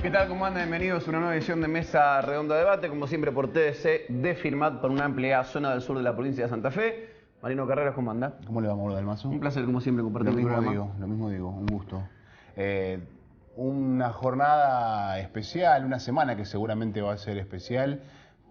¿Qué tal? ¿Cómo andan? Bienvenidos a una nueva edición de Mesa Redonda Debate, como siempre por TDC de Firmat para una amplia zona del sur de la provincia de Santa Fe. Marino Carreras, ¿cómo anda? ¿Cómo le va, Mauro Dalmazo? Un placer, como siempre, compartir el programa. Lo mismo digo, un gusto. Una jornada especial, una semana que seguramente va a ser especial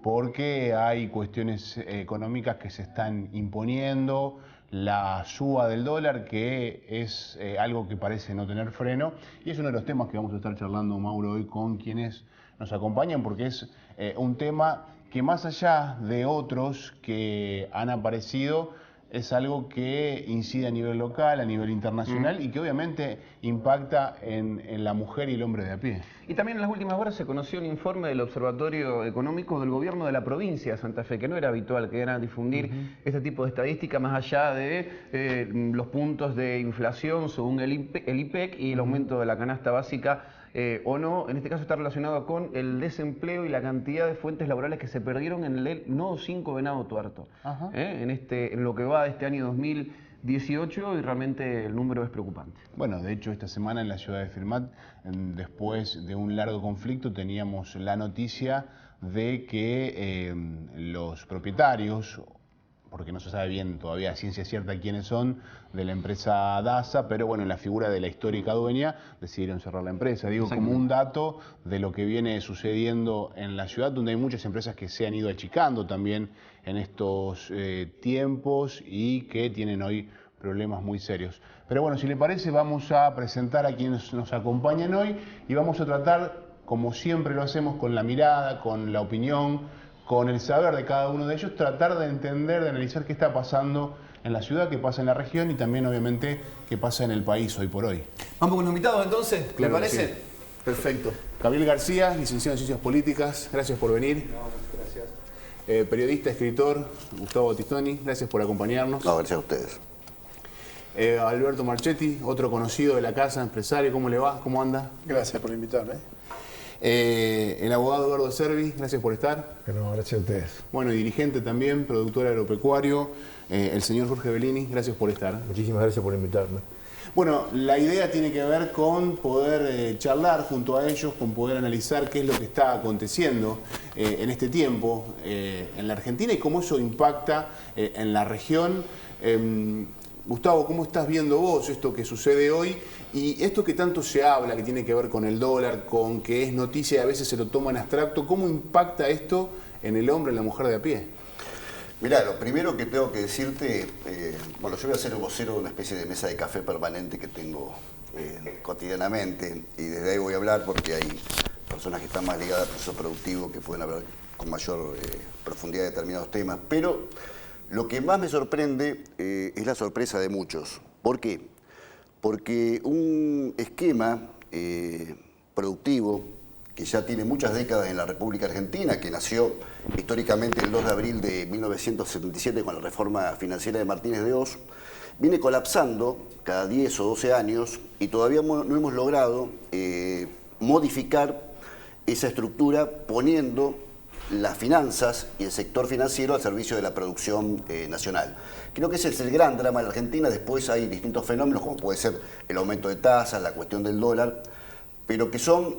porque hay cuestiones económicas que se están imponiendo, la suba del dólar, que es algo que parece no tener freno, y es uno de los temas que vamos a estar charlando, Mauro, hoy con quienes nos acompañan, porque es un tema que más allá de otros que han aparecido, es algo que incide a nivel local, a nivel internacional y que obviamente impacta en la mujer y el hombre de a pie. Y también en las últimas horas se conoció un informe del Observatorio Económico del Gobierno de la provincia de Santa Fe, que no era habitual que era difundir este tipo de estadística más allá de los puntos de inflación según el IPEC y el aumento de la canasta básica. O no, en este caso está relacionado con el desempleo y la cantidad de fuentes laborales que se perdieron en el Nodo 5 Venado Tuerto. En lo que va de este año 2018, y realmente el número es preocupante. Bueno, de hecho esta semana en la ciudad de Firmat, después de un largo conflicto, teníamos la noticia de que los propietarios, porque no se sabe bien todavía a ciencia cierta quiénes son, de la empresa DASA, pero bueno, en la figura de la histórica dueña, decidieron cerrar la empresa. Digo, como un dato de lo que viene sucediendo en la ciudad, donde hay muchas empresas que se han ido achicando también en estos tiempos y que tienen hoy problemas muy serios. Pero bueno, si le parece, vamos a presentar a quienes nos acompañan hoy y vamos a tratar, como siempre lo hacemos, con la mirada, con la opinión, con el saber de cada uno de ellos, tratar de entender, de analizar qué está pasando en la ciudad, qué pasa en la región y también, obviamente, qué pasa en el país hoy por hoy. Vamos con los invitados, entonces, ¿le Claro que parece? sí. Perfecto. Gabriel García, licenciado en Ciencias Políticas, gracias por venir. No, gracias. Periodista, escritor, Gustavo Battistoni, gracias por acompañarnos. No, gracias a ustedes. Alberto Marchetti, otro conocido de la casa, empresario, ¿cómo le va? ¿Cómo anda? Gracias por invitarme. El abogado Eduardo Servi, gracias por estar. No, gracias a ustedes. Bueno, y dirigente también, productor agropecuario, el señor Jorge Bellini, gracias por estar. Muchísimas gracias por invitarme. Bueno, la idea tiene que ver con poder charlar junto a ellos, con poder analizar qué es lo que está aconteciendo en este tiempo en la Argentina y cómo eso impacta en la región. Gustavo, ¿cómo estás viendo vos esto que sucede hoy? Y esto que tanto se habla, que tiene que ver con el dólar, con que es noticia y a veces se lo toma en abstracto, ¿cómo impacta esto en el hombre, en la mujer de a pie? Mirá, lo primero que tengo que decirte, bueno, yo voy a ser el vocero de una especie de mesa de café permanente que tengo cotidianamente y desde ahí voy a hablar porque hay personas que están más ligadas al proceso productivo que pueden hablar con mayor profundidad de determinados temas, pero lo que más me sorprende es la sorpresa de muchos. ¿Por qué? Porque un esquema productivo que ya tiene muchas décadas en la República Argentina, que nació históricamente el 2 de abril de 1977 con la reforma financiera de Martínez de Hoz, viene colapsando cada 10 o 12 años y todavía no hemos logrado modificar esa estructura poniendo las finanzas y el sector financiero al servicio de la producción nacional. Creo que ese es el gran drama de la Argentina. Después hay distintos fenómenos, como puede ser el aumento de tasas, la cuestión del dólar, pero que son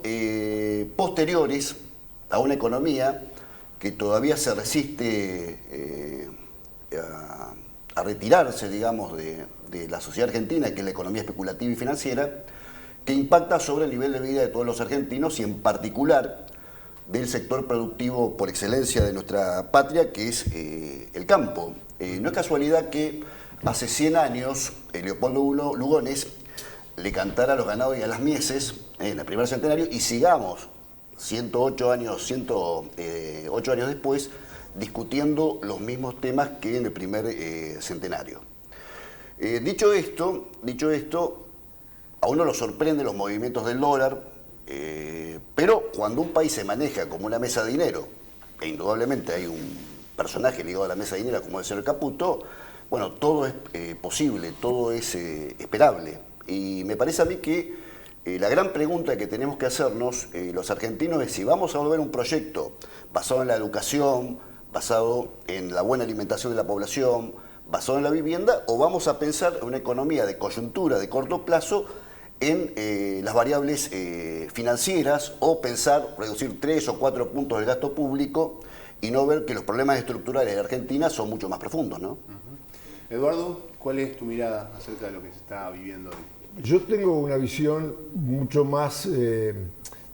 posteriores a una economía que todavía se resiste a retirarse, digamos, de la sociedad argentina, que es la economía especulativa y financiera, que impacta sobre el nivel de vida de todos los argentinos y en particular del sector productivo por excelencia de nuestra patria, que es el campo. No es casualidad que hace 100 años Leopoldo Lugones le cantara a los ganados y a las mieses en el primer centenario y sigamos 108 años después discutiendo los mismos temas que en el primer centenario. Dicho esto, a uno lo sorprende los movimientos del dólar, pero cuando un país se maneja como una mesa de dinero, e indudablemente hay un personaje ligado a la mesa de dinero como es el Caputo, bueno, todo es posible, todo es esperable. Y me parece a mí que la gran pregunta que tenemos que hacernos los argentinos es si vamos a volver a un proyecto basado en la educación, basado en la buena alimentación de la población, basado en la vivienda, o vamos a pensar en una economía de coyuntura de corto plazo en las variables financieras o pensar reducir 3 o 4 puntos del gasto público y no ver que los problemas estructurales de Argentina son mucho más profundos, ¿no? Eduardo, ¿cuál es tu mirada acerca de lo que se está viviendo hoy? Yo tengo una visión mucho más,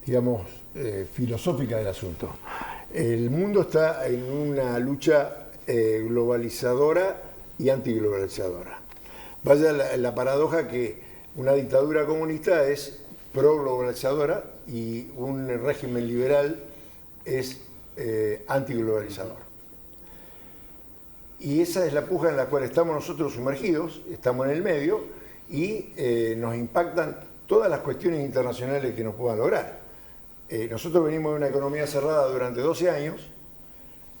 digamos, filosófica del asunto. El mundo está en una lucha globalizadora y antiglobalizadora. Vaya la paradoja que una dictadura comunista es pro-globalizadora y un régimen liberal es antiglobalizador. Y esa es la puja en la cual estamos nosotros sumergidos, estamos en el medio y nos impactan todas las cuestiones internacionales que nos puedan lograr. Nosotros venimos de una economía cerrada durante 12 años,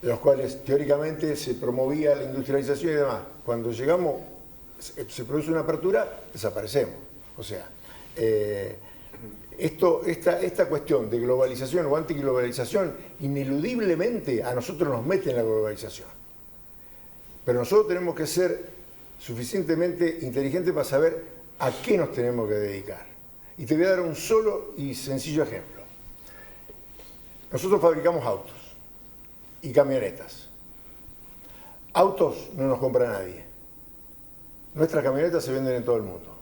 en los cuales teóricamente se promovía la industrialización y demás. Cuando llegamos, se produce una apertura, desaparecemos. O sea, esta cuestión de globalización o antiglobalización, ineludiblemente a nosotros nos mete en la globalización. Pero nosotros tenemos que ser suficientemente inteligentes para saber a qué nos tenemos que dedicar. Y te voy a dar un solo y sencillo ejemplo. Nosotros fabricamos autos y camionetas. Autos no nos compra nadie. Nuestras camionetas se venden en todo el mundo.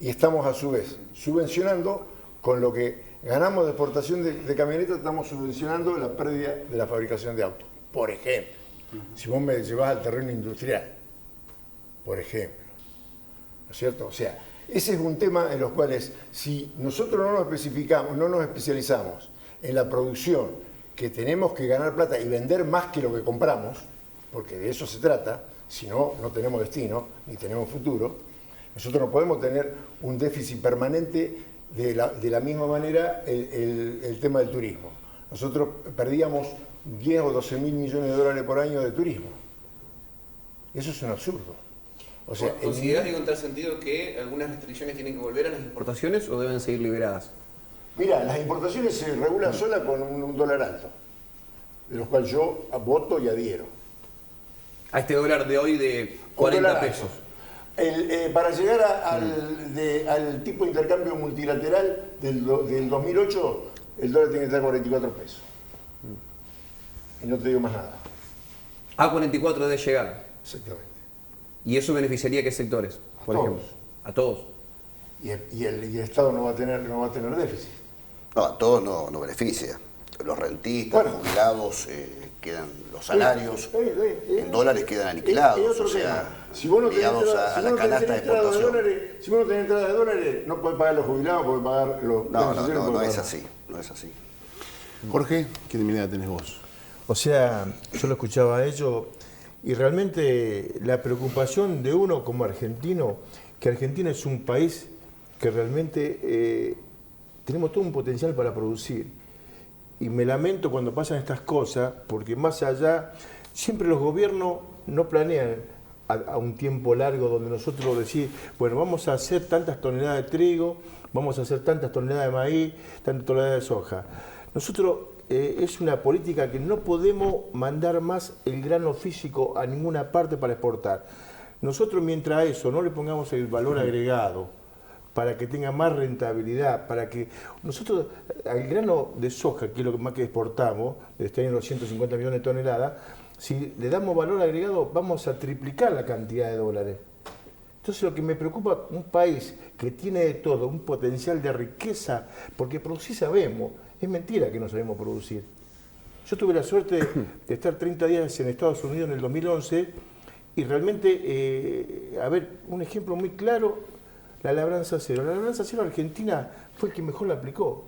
Y estamos a su vez subvencionando, con lo que ganamos de exportación de camionetas, estamos subvencionando la pérdida de la fabricación de autos. Por ejemplo, si vos me llevas al terreno industrial, por ejemplo, ¿no es cierto? O sea, ese es un tema en los cuales, si nosotros no nos especificamos, no nos especializamos en la producción, que tenemos que ganar plata y vender más que lo que compramos, porque de eso se trata, si no, no tenemos destino, ni tenemos futuro, nosotros no podemos tener un déficit permanente de la misma manera el tema del turismo. Nosotros perdíamos 10 o 12 mil millones de dólares por año de turismo. Eso es un absurdo. O sea, ¿consideras en tal sentido que algunas restricciones tienen que volver a las importaciones o deben seguir liberadas? Mira, las importaciones se regulan sola con un dólar alto, de los cuales yo voto y adhiero. A este dólar de hoy de 40 pesos. Para llegar al tipo de intercambio multilateral del 2008, el dólar tiene que estar a 44 pesos. Y no te digo más nada. A 44 debe llegar. Exactamente. ¿Y eso beneficiaría a qué sectores, por ejemplo? A todos. Y el Estado no va a tener déficit. No, a todos no beneficia. Los rentistas, los jubilados, quedan los salarios, en dólares quedan aniquilados. O sea, si vos no tenés a la canasta de exportación. Si vos no tenés entrada de dólares, no podés pagar los jubilados, podés pagar los... No es así, no es así. Jorge, ¿qué mirada tenés vos? O sea, yo lo escuchaba a ellos y realmente la preocupación de uno como argentino, que Argentina es un país que realmente tenemos todo un potencial para producir. Y me lamento cuando pasan estas cosas, porque más allá, siempre los gobiernos no planean a un tiempo largo donde nosotros decimos, bueno, vamos a hacer tantas toneladas de trigo, vamos a hacer tantas toneladas de maíz, tantas toneladas de soja. Nosotros es una política que no podemos mandar más el grano físico a ninguna parte para exportar. Nosotros mientras a eso no le pongamos el valor agregado, para que tenga más rentabilidad, para que nosotros al grano de soja, que es lo que más que exportamos, este año los 150 millones de toneladas, si le damos valor agregado vamos a triplicar la cantidad de dólares. Entonces lo que me preocupa, un país que tiene de todo, un potencial de riqueza, porque producir sabemos, es mentira que no sabemos producir. Yo tuve la suerte de estar 30 días en Estados Unidos en el 2011 y realmente, a ver, un ejemplo muy claro, la labranza cero. La labranza cero Argentina fue el que mejor la aplicó.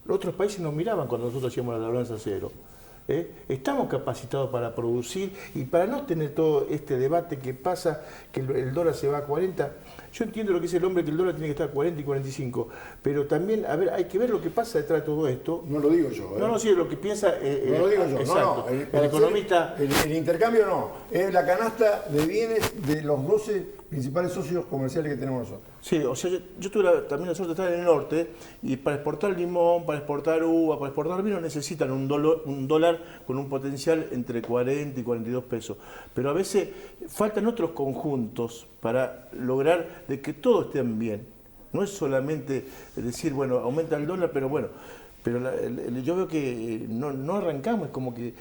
Los otros países nos miraban cuando nosotros hacíamos la labranza cero. Estamos capacitados para producir y para no tener todo este debate que pasa, que el dólar se va a 40. Yo entiendo lo que dice el hombre, que el dólar tiene que estar a 40 y 45, pero también, a ver, hay que ver lo que pasa detrás de todo esto. No lo digo yo. No, sí, lo que piensa... no lo digo yo, exacto. no. El economista... El intercambio no, es la canasta de bienes de los 12 principales socios comerciales que tenemos nosotros. Sí, o sea, yo tuve también la suerte de estar en el norte y para exportar limón, para exportar uva, para exportar vino necesitan un dólar con un potencial entre 40 y 42 pesos. Pero a veces faltan otros conjuntos para lograr de que todos estén bien. No es solamente decir, bueno, aumenta el dólar, pero bueno, pero yo veo que no arrancamos, es como que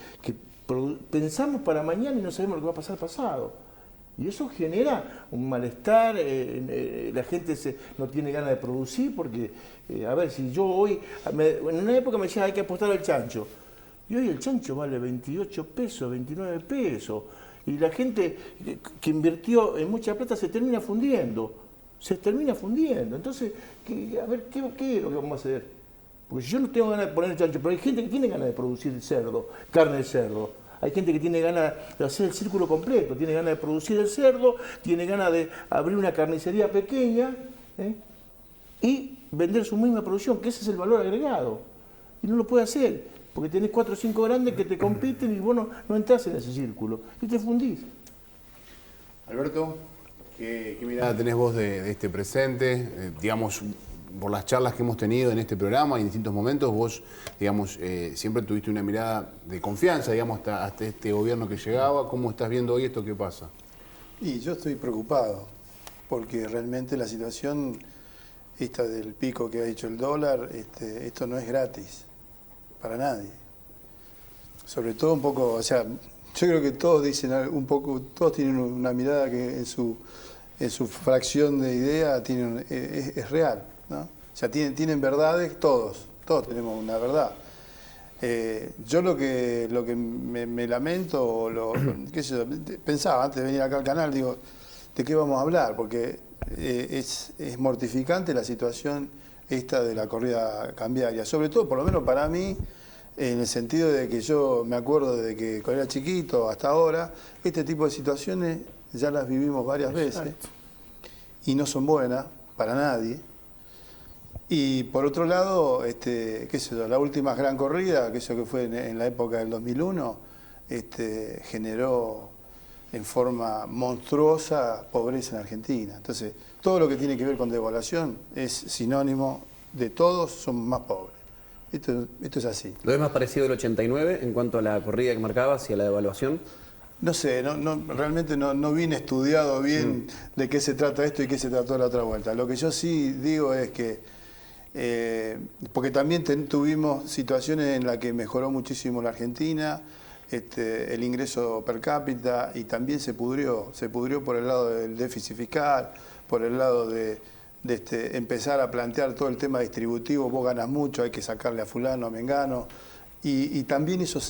pensamos para mañana y no sabemos lo que va a pasar pasado. Y eso genera un malestar, la gente no tiene ganas de producir porque, a ver, si yo hoy, en una época me decían hay que apostar al chancho, y hoy el chancho vale 28 pesos, 29 pesos, y la gente que invirtió en mucha plata se termina fundiendo, entonces, a ver, ¿qué es lo que vamos a hacer? Porque si yo no tengo ganas de poner el chancho, pero hay gente que tiene ganas de producir cerdo, carne de cerdo. Hay gente que tiene ganas de hacer el círculo completo, tiene ganas de producir el cerdo, tiene ganas de abrir una carnicería pequeña y vender su misma producción, que ese es el valor agregado. Y no lo puede hacer, porque tenés 4 o 5 grandes que te compiten y vos no entras en ese círculo y te fundís. Alberto, ¿qué mirada tenés vos de este presente? Digamos, por las charlas que hemos tenido en este programa y en distintos momentos, vos, digamos, siempre tuviste una mirada de confianza, digamos, hasta este gobierno que llegaba. ¿Cómo estás viendo hoy esto que pasa? Y yo estoy preocupado, porque realmente la situación esta del pico que ha dicho el dólar, esto no es gratis para nadie. Sobre todo un poco, o sea, yo creo que todos dicen un poco, todos tienen una mirada que en su fracción de idea es real, ¿no? O sea, tienen verdades, todos tenemos una verdad. Yo lo que me lamento, qué sé yo, pensaba antes de venir acá al canal, digo, ¿de qué vamos a hablar? Porque es mortificante la situación esta de la corrida cambiaria, sobre todo, por lo menos para mí, en el sentido de que yo me acuerdo de que cuando era chiquito hasta ahora, este tipo de situaciones ya las vivimos varias veces y no son buenas para nadie. Y por otro lado, qué sé yo, la última gran corrida, que eso que fue en la época del 2001, generó en forma monstruosa pobreza en Argentina. Entonces, todo lo que tiene que ver con devaluación es sinónimo de todos somos más pobres. Esto es así. ¿Lo ves más parecido del 89 en cuanto a la corrida que marcabas y a la devaluación? No sé, realmente no vine estudiado bien de qué se trata esto y qué se trató la otra vuelta. Lo que yo sí digo es que, porque también tuvimos situaciones en las que mejoró muchísimo la Argentina, el ingreso per cápita, y también se pudrió por el lado del déficit fiscal, por el lado de empezar a plantear todo el tema distributivo, vos ganas mucho, hay que sacarle a fulano, a mengano, y también eso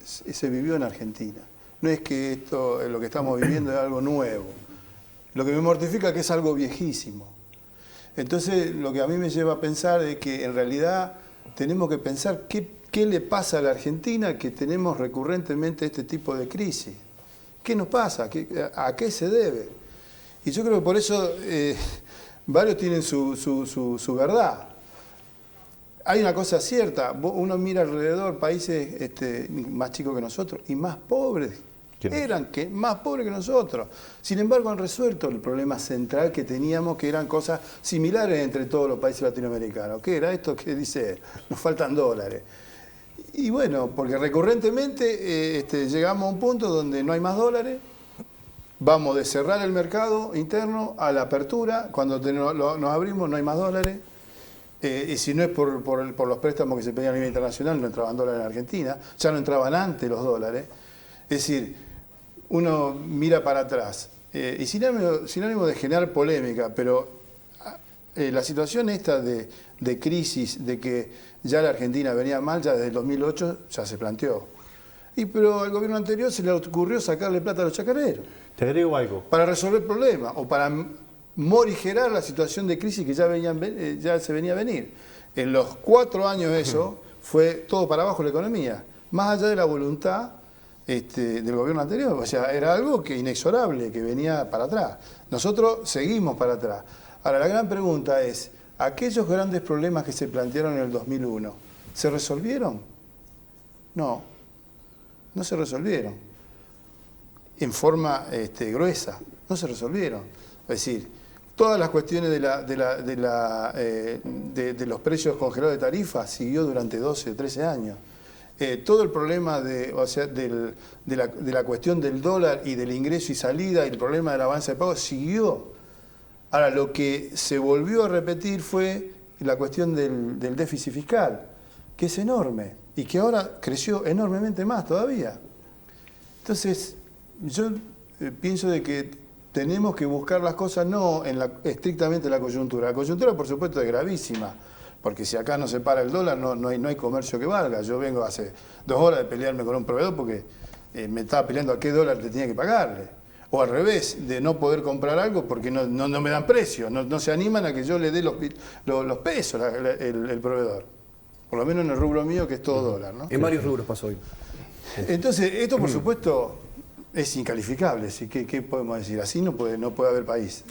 se vivió en Argentina. No es que esto, lo que estamos viviendo es algo nuevo. Lo que me mortifica es que es algo viejísimo. Entonces, lo que a mí me lleva a pensar es que en realidad tenemos que pensar qué le pasa a la Argentina que tenemos recurrentemente este tipo de crisis. ¿Qué nos pasa? ¿A qué se debe? Y yo creo que por eso varios tienen su verdad. Hay una cosa cierta, uno mira alrededor países más chicos que nosotros y más pobres, más pobres que nosotros. Sin embargo, han resuelto el problema central que teníamos, que eran cosas similares entre todos los países latinoamericanos. ¿Qué era esto que dice? Nos faltan dólares. Y bueno, porque recurrentemente llegamos a un punto donde no hay más dólares, vamos de cerrar el mercado interno a la apertura, cuando nos abrimos no hay más dólares. Y si no es por los préstamos que se pedían a nivel internacional, no entraban dólares en Argentina, ya no entraban antes los dólares. Es decir, uno mira para atrás, y sin ánimo de generar polémica, pero la situación esta de crisis, de que ya la Argentina venía mal, ya desde el 2008 ya se planteó. Pero al gobierno anterior se le ocurrió sacarle plata a los chacareros. Te agrego algo. Para resolver problemas, o para morigerar la situación de crisis que ya se venía a venir. En los 4 años eso fue todo para abajo la economía, más allá de la voluntad del gobierno anterior. O sea, era algo que inexorable, que venía para atrás. Nosotros seguimos para atrás. Ahora, la gran pregunta es, ¿aquellos grandes problemas que se plantearon en el 2001, ¿se resolvieron? No se resolvieron. En forma gruesa, no se resolvieron. Es decir, todas las cuestiones de los precios congelados de tarifas siguió durante 12 o 13 años. Todo el problema de la cuestión del dólar y del ingreso y salida y el problema del avance de pago siguió. Ahora, lo que se volvió a repetir fue la cuestión del déficit fiscal, que es enorme y que ahora creció enormemente más todavía. Entonces, yo pienso de que tenemos que buscar las cosas no estrictamente en la coyuntura. La coyuntura, por supuesto, es gravísima, porque si acá no se para el dólar, no hay comercio que valga. Yo vengo hace 2 horas de pelearme con un proveedor porque me estaba peleando a qué dólar te tenía que pagarle. O al revés, de no poder comprar algo porque no me dan precio, no se animan a que yo le dé los pesos el proveedor. Por lo menos en el rubro mío, que es todo dólar, ¿no? En varios rubros pasó hoy. Entonces, esto por supuesto es incalificable. ¿Qué podemos decir? Así no puede haber país.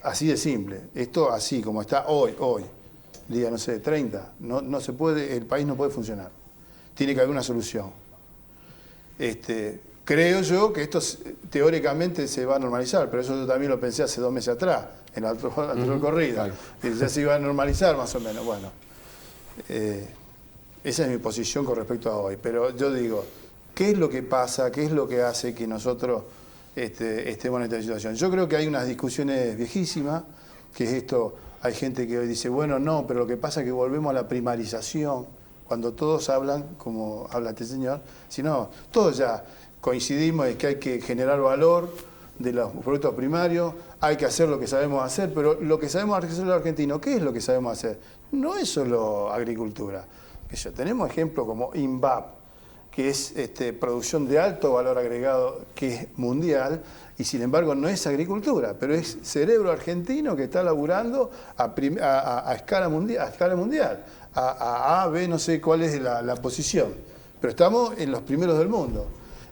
Así de simple. Esto así como está hoy, día, no sé, 30, no se puede, el país no puede funcionar. Tiene que haber una solución. Creo yo que esto teóricamente se va a normalizar, pero eso yo también lo pensé hace 2 meses atrás, en la anterior corrida. Claro. Ya se iba a normalizar más o menos. Bueno, esa es mi posición con respecto a hoy. Pero yo digo, ¿qué es lo que pasa? ¿Qué es lo que hace que nosotros estemos en esta situación? Yo creo que hay unas discusiones viejísimas, que es esto, hay gente que hoy dice, bueno, no, pero lo que pasa es que volvemos a la primarización, cuando todos hablan, como habla este señor, sino todos ya coincidimos en que hay que generar valor de los productos primarios, hay que hacer lo que sabemos hacer, pero lo que sabemos hacer los argentinos, ¿qué es lo que sabemos hacer? No es solo agricultura. Tenemos ejemplos como INVAP, que es producción de alto valor agregado, que es mundial, y sin embargo no es agricultura, pero es cerebro argentino que está laburando a escala mundial, a B, no sé cuál es la posición, pero estamos en los primeros del mundo,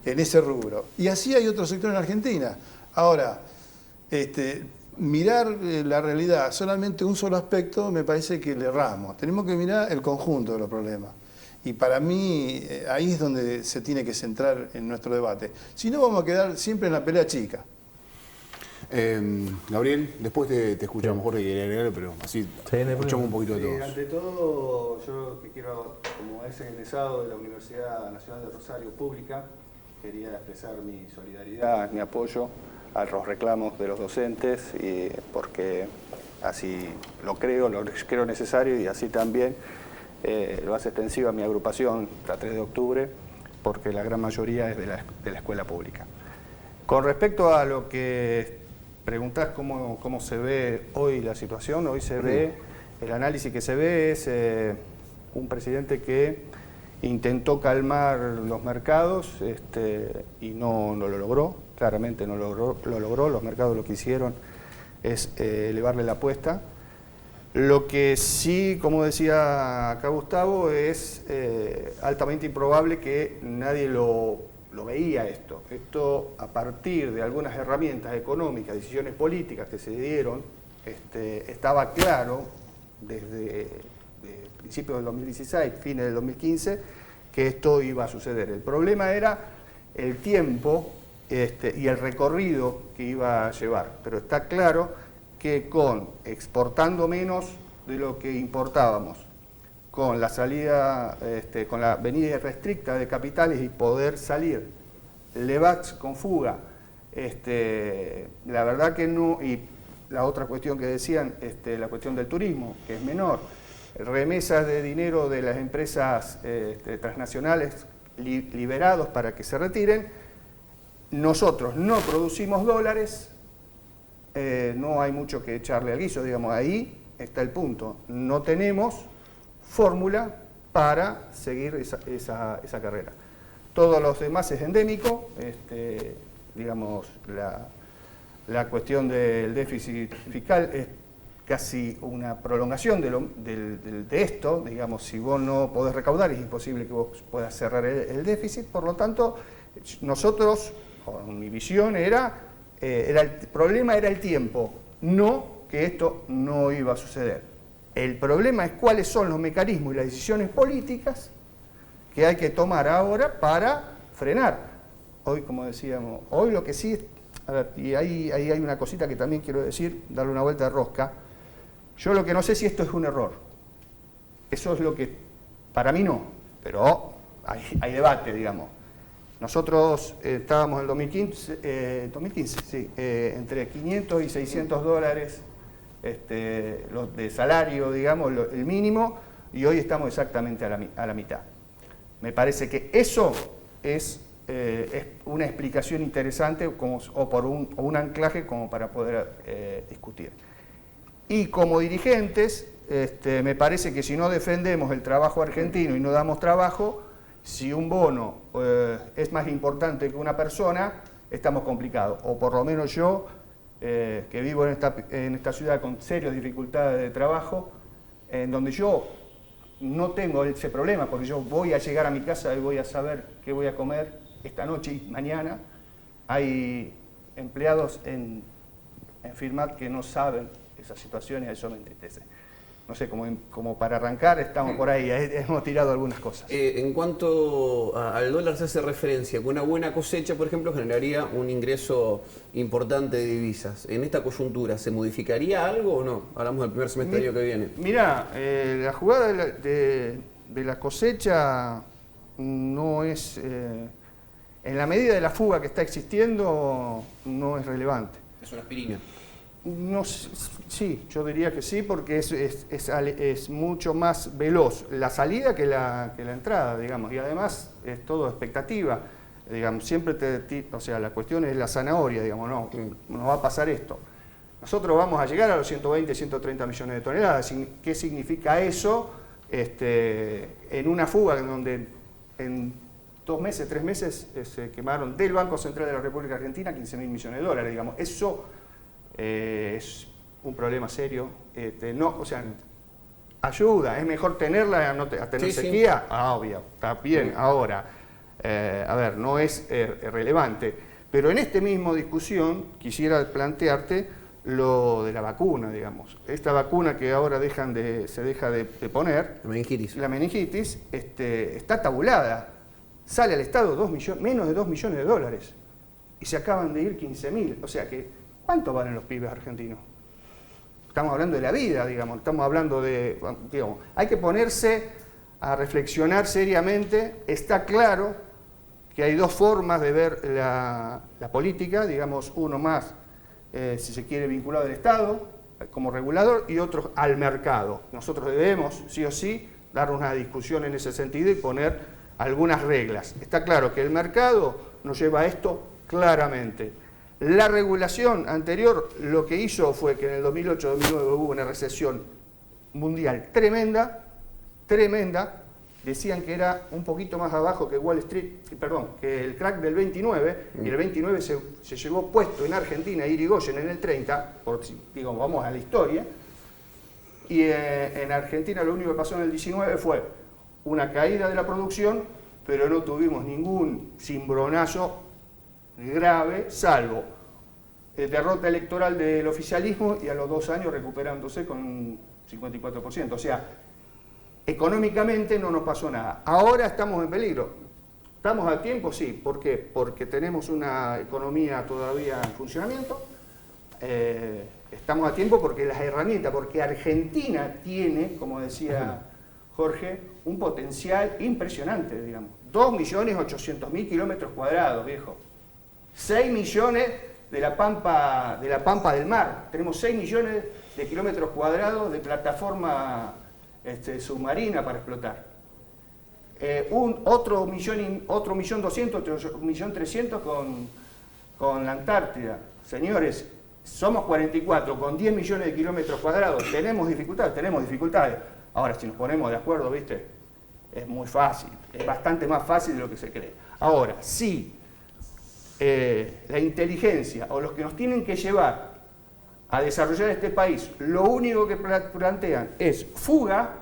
en ese rubro. Y así hay otro sector en Argentina. Ahora, mirar la realidad solamente un solo aspecto me parece que le erramos. Tenemos que mirar el conjunto de los problemas. Y para mí ahí es donde se tiene que centrar en nuestro debate. Si no, vamos a quedar siempre en la pelea chica. Gabriel, después te escuchamos, Jorge, quería agregarlo, pero así escuchamos un poquito de todos. Ante todo, yo que quiero, como ex egresado de la Universidad Nacional de Rosario Pública, quería expresar mi solidaridad, mi apoyo a los reclamos de los docentes, porque así lo creo necesario y así también lo hace extensiva mi agrupación, la 3 de octubre, porque la gran mayoría es de la escuela pública. Con respecto a lo que preguntás cómo se ve hoy la situación, hoy se ve, el análisis que se ve es un presidente que intentó calmar los mercados y no lo logró, claramente no lo logró, los mercados lo que hicieron es elevarle la apuesta. Lo que sí, como decía acá Gustavo, es altamente improbable que nadie lo veía esto. Esto, a partir de algunas herramientas económicas, decisiones políticas que se dieron, estaba claro desde principios del 2016, fines del 2015, que esto iba a suceder. El problema era el tiempo y el recorrido que iba a llevar. Pero está claro que exportando menos de lo que importábamos, con la salida, con la venida irrestricta de capitales y poder salir, LEVAX con fuga, la verdad que no, y la otra cuestión que decían, la cuestión del turismo, que es menor, remesas de dinero de las empresas transnacionales liberados para que se retiren, nosotros no producimos dólares, no hay mucho que echarle al guiso, digamos, ahí está el punto. No tenemos fórmula para seguir esa carrera. Todos los demás es endémico, digamos, la cuestión del déficit fiscal es casi una prolongación de esto, digamos, si vos no podés recaudar es imposible que vos puedas cerrar el déficit, por lo tanto, nosotros, mi visión el problema era el tiempo, no que esto no iba a suceder. El problema es cuáles son los mecanismos y las decisiones políticas que hay que tomar ahora para frenar. Hoy, como decíamos, hoy lo que sí, a ver, y ahí hay una cosita que también quiero decir, darle una vuelta de rosca. Yo lo que no sé si esto es un error. Eso es lo que, para mí no, pero hay debate, digamos. Nosotros estábamos en 2015, sí, entre 500 y 600 dólares los de salario, digamos, el mínimo, y hoy estamos exactamente a la mitad. Me parece que eso es una explicación interesante o un anclaje como para poder discutir. Y como dirigentes, me parece que si no defendemos el trabajo argentino y no damos trabajo, si un bono es más importante que una persona, estamos complicados. O por lo menos yo, que vivo en esta ciudad con serias dificultades de trabajo, en donde yo no tengo ese problema, porque yo voy a llegar a mi casa y voy a saber qué voy a comer esta noche y mañana. Hay empleados en Firmat que no saben esa situación y a eso me entristece. No sé, como para arrancar, estamos por ahí, hemos tirado algunas cosas. En cuanto al dólar se hace referencia, que una buena cosecha, por ejemplo, generaría un ingreso importante de divisas. En esta coyuntura, ¿se modificaría algo o no? Hablamos del primer semestre del año que viene. Mirá, la jugada de la cosecha no es, en la medida de la fuga que está existiendo, no es relevante. Es una aspirina. No, sí, yo diría que sí, porque es mucho más veloz la salida que la entrada, digamos, y además es todo expectativa, digamos, siempre o sea, la cuestión es la zanahoria, digamos, no, nos va a pasar esto. Nosotros vamos a llegar a los 120, 130 millones de toneladas. ¿Qué significa eso? En una fuga en donde en 2 meses, 3 meses se quemaron del Banco Central de la República Argentina 15.000 millones de dólares, digamos, eso es un problema serio, no, o sea, ayuda, es mejor tenerla a tener sequía, obvio, está bien, ahora, a ver, no es relevante, pero en esta misma discusión quisiera plantearte lo de la vacuna, digamos, esta vacuna que ahora se deja de poner, la meningitis, está tabulada, sale al Estado menos de 2 millones de dólares, y se acaban de ir 15.000, o sea que ¿cuánto valen los pibes argentinos? Estamos hablando de la vida, digamos, estamos hablando de, digamos, hay que ponerse a reflexionar seriamente. Está claro que hay dos formas de ver la política, digamos, uno más, si se quiere, vinculado al Estado como regulador y otro al mercado. Nosotros debemos, sí o sí, dar una discusión en ese sentido y poner algunas reglas. Está claro que el mercado nos lleva a esto claramente. La regulación anterior lo que hizo fue que en el 2008-2009 hubo una recesión mundial tremenda, decían que era un poquito más abajo que Wall Street, que el crack del 29, y el 29 se llevó puesto en Argentina Irigoyen en el 30, vamos a la historia, y en Argentina lo único que pasó en el 19 fue una caída de la producción, pero no tuvimos ningún cimbronazo grave, salvo derrota electoral del oficialismo y a los 2 años recuperándose con un 54%. O sea, económicamente no nos pasó nada. Ahora estamos en peligro. ¿Estamos a tiempo? Sí. ¿Por qué? Porque tenemos una economía todavía en funcionamiento. Estamos a tiempo porque las herramientas, porque Argentina tiene, como decía Jorge, un potencial impresionante, digamos. 2.800.000 kilómetros cuadrados, viejo. 6 millones de la pampa del mar. Tenemos 6 millones de kilómetros cuadrados de plataforma submarina para explotar. Otro 1.200.000, otro 1.300.000 con la Antártida. Señores, somos 44, con 10 millones de kilómetros cuadrados. ¿Tenemos dificultades? Tenemos dificultades. Ahora, si nos ponemos de acuerdo, ¿viste? Es muy fácil. Es bastante más fácil de lo que se cree. Ahora, sí. La inteligencia o los que nos tienen que llevar a desarrollar este país, lo único que plantean es fuga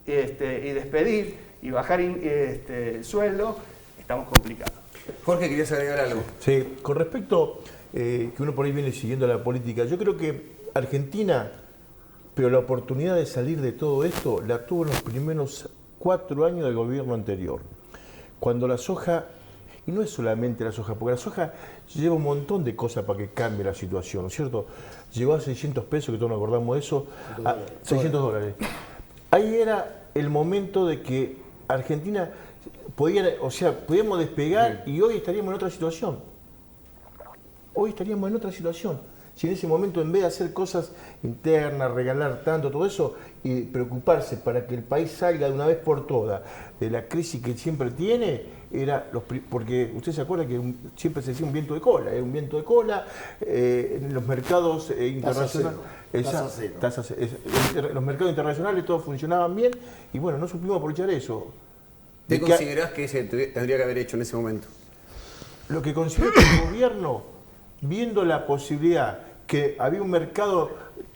y despedir y bajar el sueldo, estamos complicados. Jorge, ¿querías agregar algo? Sí, con respecto que uno por ahí viene siguiendo la política, yo creo que Argentina, pero la oportunidad de salir de todo esto la tuvo en los primeros 4 años del gobierno anterior, cuando la soja Y no es solamente la soja, porque la soja lleva un montón de cosas para que cambie la situación, ¿no es cierto? Llegó a 600 pesos, que todos nos acordamos de eso, a 600 dólares. Ahí era el momento de que Argentina podíamos despegar y hoy estaríamos en otra situación. Hoy estaríamos en otra situación. Si en ese momento, en vez de hacer cosas internas, regalar tanto, todo eso, y preocuparse para que el país salga de una vez por todas de la crisis que siempre tiene, porque usted se acuerda que siempre se decía un viento de cola, un viento de cola en los mercados internacionales. Los mercados internacionales todos funcionaban bien y bueno, no supimos aprovechar eso. ¿Qué considerás que se tendría que haber hecho en ese momento? Lo que considero que el gobierno, viendo la posibilidad que había un mercado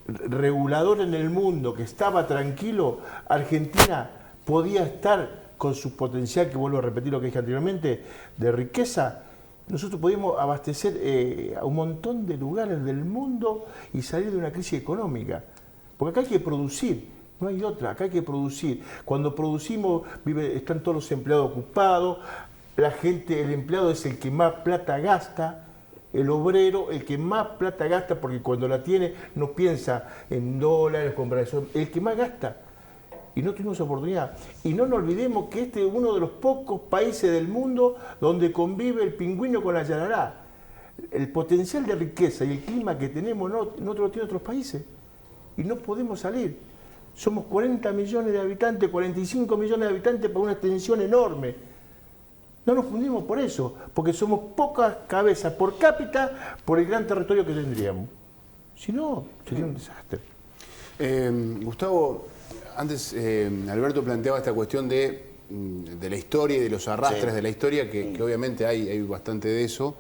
regulador en el mundo que estaba tranquilo, Argentina podía estar con su potencial, que vuelvo a repetir lo que dije anteriormente, de riqueza. Nosotros podíamos abastecer a un montón de lugares del mundo y salir de una crisis económica. Porque acá hay que producir, no hay otra, acá hay que producir. Cuando producimos están todos los empleados ocupados, la gente, el empleado es el que más plata gasta, el obrero el que más plata gasta, porque cuando la tiene no piensa en dólares, comprar eso, el que más gasta. Y no tuvimos oportunidad. Y no nos olvidemos que este es uno de los pocos países del mundo donde convive el pingüino con la yarará. El potencial de riqueza y el clima que tenemos no lo tienen otros países. Y no podemos salir. Somos 40 millones de habitantes, 45 millones de habitantes para una extensión enorme. No nos fundimos por eso, porque somos pocas cabezas por cápita por el gran territorio que tendríamos. Si no, sería un desastre. Gustavo, antes Alberto planteaba esta cuestión de la historia y de los arrastres de la historia, que obviamente hay bastante de eso,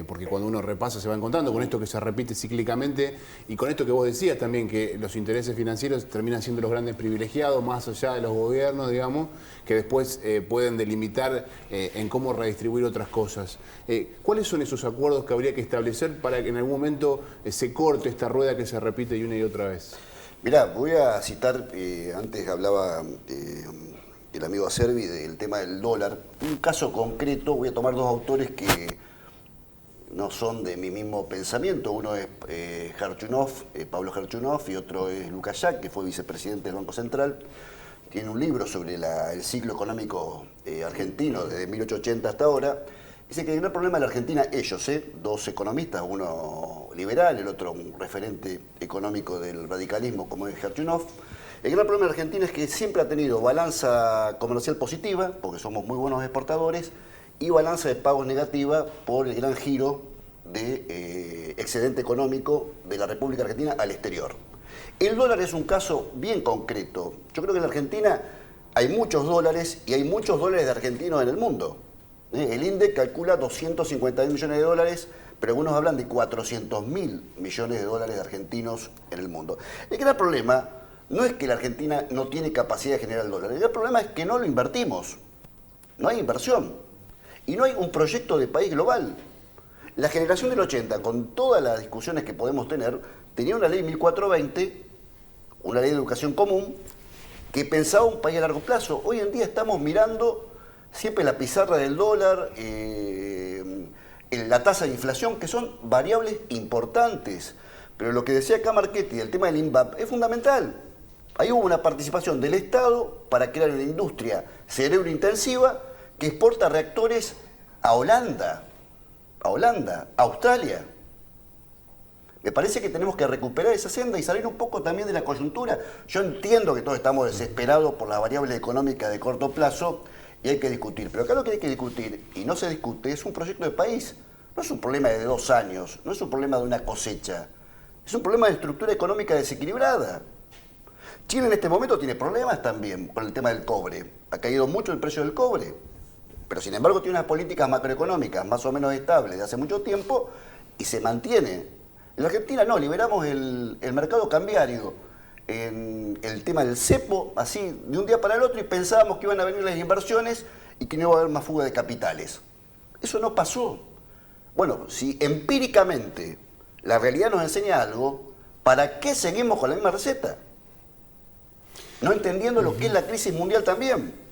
porque cuando uno repasa se va encontrando con esto que se repite cíclicamente y con esto que vos decías también, que los intereses financieros terminan siendo los grandes privilegiados más allá de los gobiernos, digamos, que después pueden delimitar en cómo redistribuir otras cosas. ¿Cuáles son esos acuerdos que habría que establecer para que en algún momento se corte esta rueda que se repite una y otra vez? Mirá, voy a citar, antes hablaba el amigo Acerbi del tema del dólar. Un caso concreto, voy a tomar dos autores que no son de mi mismo pensamiento. Uno es Gerchunov, Pablo Gerchunov, y otro es Lukashak, que fue vicepresidente del Banco Central. Tiene un libro sobre el ciclo económico argentino desde 1880 hasta ahora. Dice que el gran problema de la Argentina, ellos, dos economistas, uno liberal, el otro un referente económico del radicalismo como es Gerchunov, el gran problema de la Argentina es que siempre ha tenido balanza comercial positiva, porque somos muy buenos exportadores, y balanza de pagos negativa por el gran giro de excedente económico de la República Argentina al exterior. El dólar es un caso bien concreto. Yo creo que en la Argentina hay muchos dólares y hay muchos dólares de argentinos en el mundo. El INDEC calcula 250.000 millones de dólares, pero algunos hablan de 400.000 millones de dólares de argentinos en el mundo. El gran problema no es que la Argentina no tiene capacidad de generar el dólar. El gran problema es que no lo invertimos. No hay inversión. Y no hay un proyecto de país global. La generación del 80, con todas las discusiones que podemos tener, tenía una ley 1420, una ley de educación común, que pensaba un país a largo plazo. Hoy en día estamos mirando siempre la pizarra del dólar, la tasa de inflación, que son variables importantes. Pero lo que decía acá Marchetti, el tema del INVAP, es fundamental. Ahí hubo una participación del Estado para crear una industria cerebro intensiva que exporta reactores a Holanda, a Australia. Me parece que tenemos que recuperar esa senda y salir un poco también de la coyuntura. Yo entiendo que todos estamos desesperados por las variables económicas de corto plazo y hay que discutir. Pero acá lo que hay que discutir, y no se discute, es un proyecto de país. No es un problema de 2 años, no es un problema de una cosecha. Es un problema de estructura económica desequilibrada. Chile en este momento tiene problemas también con el tema del cobre. Ha caído mucho el precio del cobre. Pero sin embargo tiene unas políticas macroeconómicas más o menos estables de hace mucho tiempo y se mantiene. En la Argentina no, liberamos el mercado cambiario en el tema del cepo, así de un día para el otro, y pensábamos que iban a venir las inversiones y que no iba a haber más fuga de capitales. Eso no pasó. Bueno, si empíricamente la realidad nos enseña algo, ¿para qué seguimos con la misma receta? No entendiendo lo que es la crisis mundial también.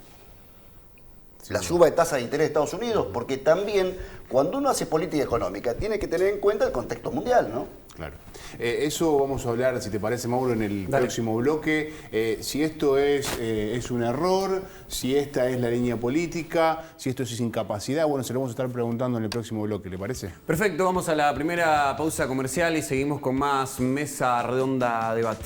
la suba de tasas de interés de Estados Unidos, porque también cuando uno hace política económica tiene que tener en cuenta el contexto mundial, ¿no? Claro. Eso vamos a hablar, si te parece, Mauro, en el próximo bloque. Si esto es un error, si esta es la línea política, si esto es incapacidad, bueno, se lo vamos a estar preguntando en el próximo bloque, ¿le parece? Perfecto, vamos a la primera pausa comercial y seguimos con más Mesa Redonda Debate.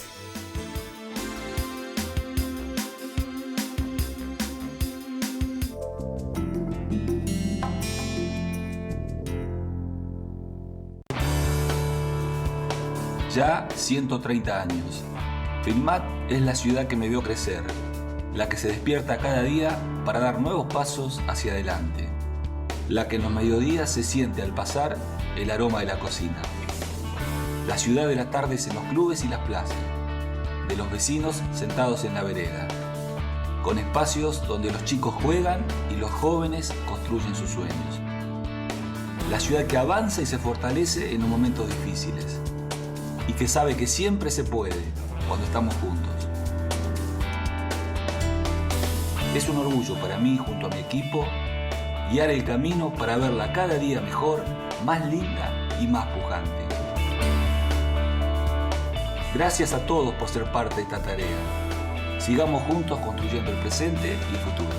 Ya 130 años. Firmat es la ciudad que me vio crecer, la que se despierta cada día para dar nuevos pasos hacia adelante, la que en los mediodías se siente al pasar el aroma de la cocina. La ciudad de las tardes en los clubes y las plazas, de los vecinos sentados en la vereda, con espacios donde los chicos juegan y los jóvenes construyen sus sueños. La ciudad que avanza y se fortalece en los momentos difíciles, y que sabe que siempre se puede cuando estamos juntos. Es un orgullo para mí, junto a mi equipo, guiar el camino para verla cada día mejor, más linda y más pujante. Gracias a todos por ser parte de esta tarea. Sigamos juntos construyendo el presente y el futuro.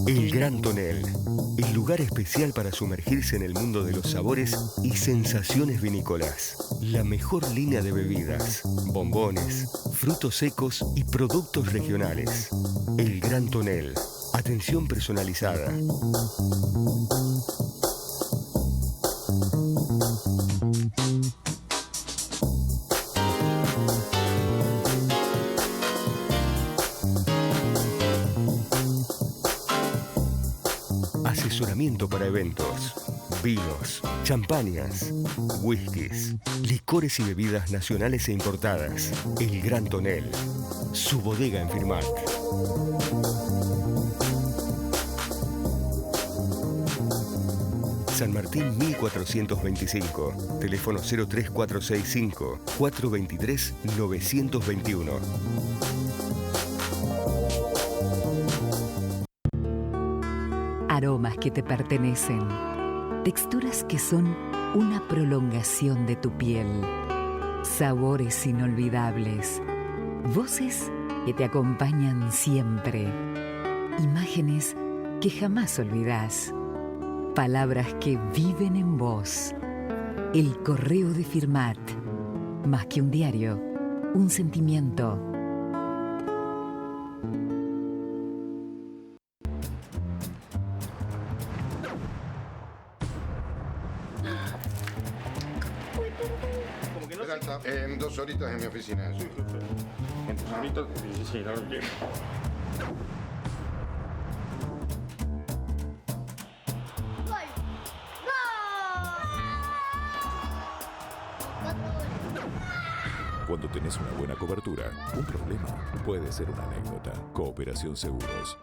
El Gran Tonel, el lugar especial para sumergirse en el mundo de los sabores y sensaciones vinícolas. La mejor línea de bebidas, bombones, frutos secos y productos regionales. El Gran Tonel, atención personalizada. Asesoramiento para eventos, vinos, champañas, whiskies, licores y bebidas nacionales e importadas. El Gran Tonel, su bodega en Firmat. San Martín 1425, teléfono 03465 423 921. Aromas que te pertenecen, texturas que son una prolongación de tu piel, sabores inolvidables, voces que te acompañan siempre, imágenes que jamás olvidás, palabras que viven en vos. El correo de Firmat, más que un diario, un sentimiento. En 2 horitas en mi oficina. Sí, en 2 horitas, sí, no lo quiero. Cuando tenés una buena cobertura, un problema puede ser una anécdota. Cooperación Seguros.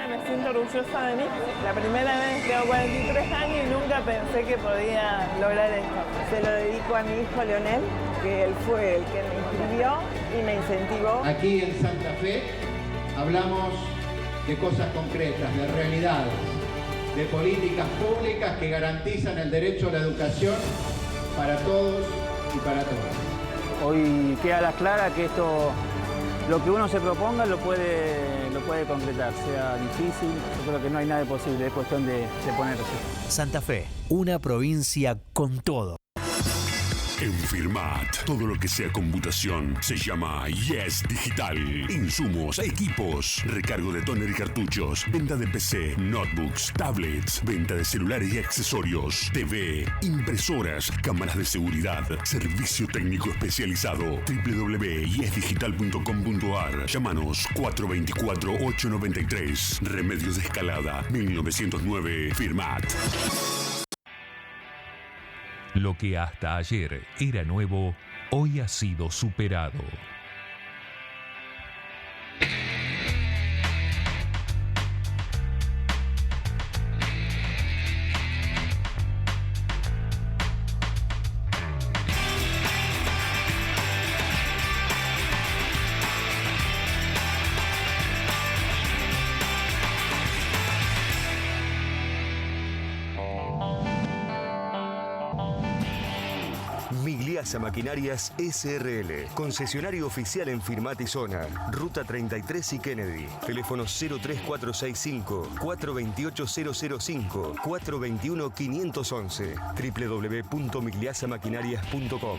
Me siento orgullosa de mí. La primera vez tengo 43 años y nunca pensé que podía lograr esto. Se lo dedico a mi hijo Leonel, que él fue el que me inscribió y me incentivó. Aquí en Santa Fe hablamos de cosas concretas, de realidades, de políticas públicas que garantizan el derecho a la educación para todos y para todas. Hoy queda a la clara que esto, lo que uno se proponga lo puede concretar, sea difícil, yo creo que no hay nada posible, es cuestión de ponerse. Santa Fe, una provincia con todo. En Firmat, todo lo que sea computación se llama Yes Digital. Insumos, equipos, recargo de tóner y cartuchos, venta de PC, notebooks, tablets, venta de celulares y accesorios, TV, impresoras, cámaras de seguridad, servicio técnico especializado. www.yesdigital.com.ar. Llámanos 424-893. Remedios de Escalada, 1909. Firmat. Lo que hasta ayer era nuevo, hoy ha sido superado. Migliasa Maquinarias S.R.L. Concesionario oficial en Firmat y Zona. Ruta 33 y Kennedy. Teléfonos 03465 428 005 421 511. www.migliasamaquinarias.com.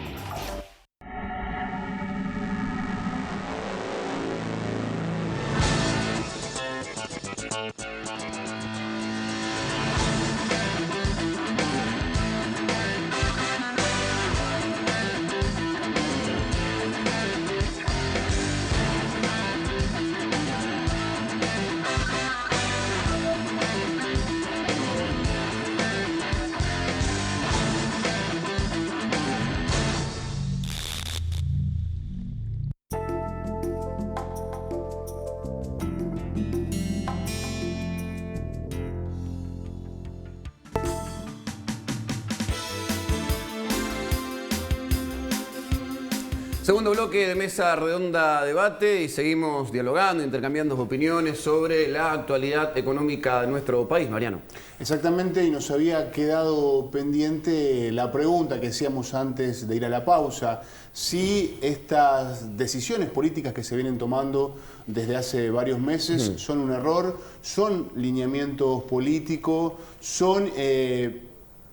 Segundo bloque de Mesa Redonda Debate y seguimos dialogando, intercambiando opiniones sobre la actualidad económica de nuestro país. Mariano. Exactamente, y nos había quedado pendiente la pregunta que hacíamos antes de ir a la pausa, si estas decisiones políticas que se vienen tomando desde hace varios meses son un error, son lineamientos políticos, son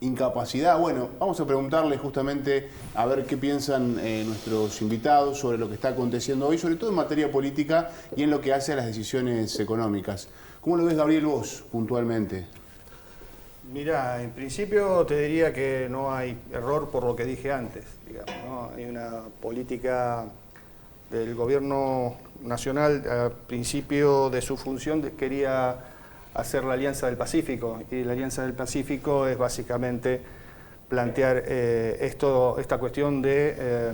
incapacidad. Bueno, vamos a preguntarle justamente a ver qué piensan nuestros invitados sobre lo que está aconteciendo hoy, sobre todo en materia política y en lo que hace a las decisiones económicas. ¿Cómo lo ves, Gabriel, vos, puntualmente? Mira, en principio te diría que no hay error por lo que dije antes, digamos, ¿no? Hay una política del gobierno nacional, al principio de su función quería hacer la Alianza del Pacífico, y la Alianza del Pacífico es básicamente plantear esta cuestión de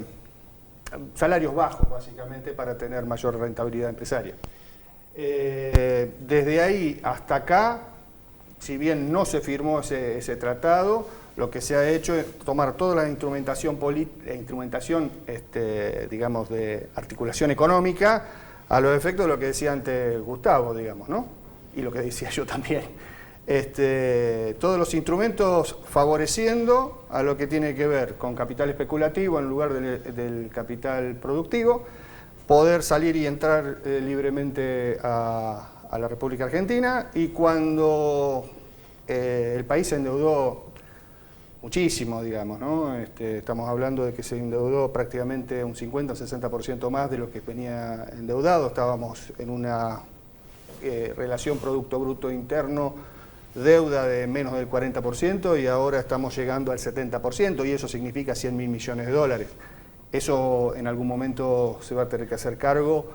salarios bajos, básicamente, para tener mayor rentabilidad empresaria. Desde ahí hasta acá, si bien no se firmó ese tratado, lo que se ha hecho es tomar toda la instrumentación digamos, de articulación económica a los efectos de lo que decía antes Gustavo, digamos, ¿no? Y lo que decía yo también. Todos los instrumentos favoreciendo a lo que tiene que ver con capital especulativo en lugar del capital productivo, poder salir y entrar libremente a la República Argentina, y cuando el país se endeudó muchísimo, digamos, ¿no? Estamos hablando de que se endeudó prácticamente un 50 o 60% más de lo que venía endeudado. Estábamos en una relación Producto Bruto Interno, deuda de menos del 40%, y ahora estamos llegando al 70%, y eso significa 100.000 millones de dólares. Eso en algún momento se va a tener que hacer cargo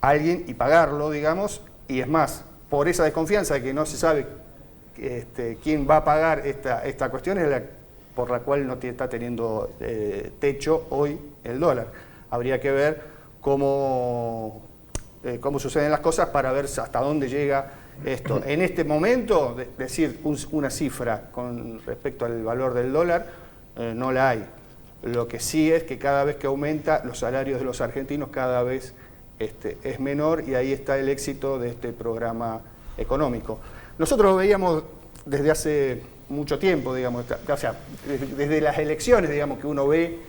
alguien y pagarlo, digamos, y es más, por esa desconfianza de que no se sabe quién va a pagar esta cuestión, es por la cual no está teniendo techo hoy el dólar. Habría que ver cómo suceden las cosas para ver hasta dónde llega esto. En este momento, decir una cifra con respecto al valor del dólar, no la hay. Lo que sí es que cada vez que aumenta, los salarios de los argentinos cada vez es menor, y ahí está el éxito de este programa económico. Nosotros lo veíamos desde hace mucho tiempo, digamos, o sea, desde las elecciones, digamos, que uno ve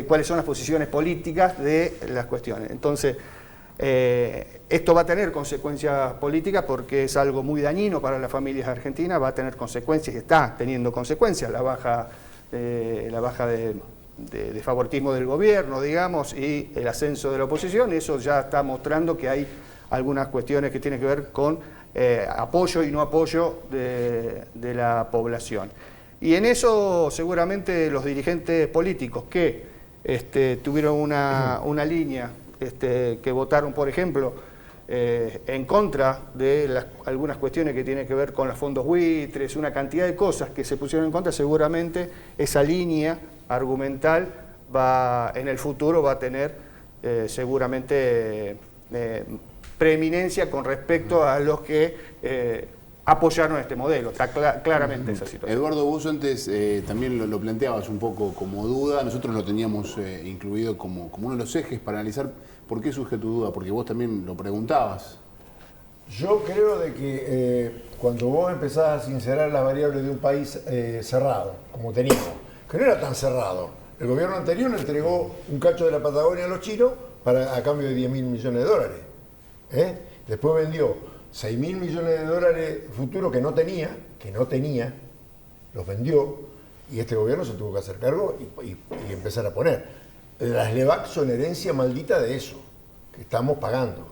cuáles son las posiciones políticas de las cuestiones. Entonces, esto va a tener consecuencias políticas porque es algo muy dañino para las familias argentinas, va a tener consecuencias, y está teniendo consecuencias, la baja de de favoritismo del gobierno, digamos, y el ascenso de la oposición. Eso ya está mostrando que hay algunas cuestiones que tienen que ver con apoyo y no apoyo de la población. Y en eso seguramente los dirigentes políticos que tuvieron una línea, que votaron, por ejemplo, en contra de algunas cuestiones que tienen que ver con los fondos buitres, una cantidad de cosas que se pusieron en contra, seguramente esa línea argumental en el futuro va a tener seguramente preeminencia con respecto a los que apoyaron este modelo. Está claramente esa situación. Eduardo, vos antes también lo planteabas un poco como duda, nosotros lo teníamos incluido como uno de los ejes para analizar. ¿Por qué surge tu duda? Porque vos también lo preguntabas. Yo creo de que cuando vos empezás a sincerar las variables de un país cerrado, como teníamos, que no era tan cerrado, el gobierno anterior entregó un cacho de la Patagonia a los chinos a cambio de 10.000 millones de dólares. Después vendió 6.000 millones de dólares futuros que no tenía, los vendió, y este gobierno se tuvo que hacer cargo y empezar a poner. Las LEVAC son herencia maldita de eso, que estamos pagando,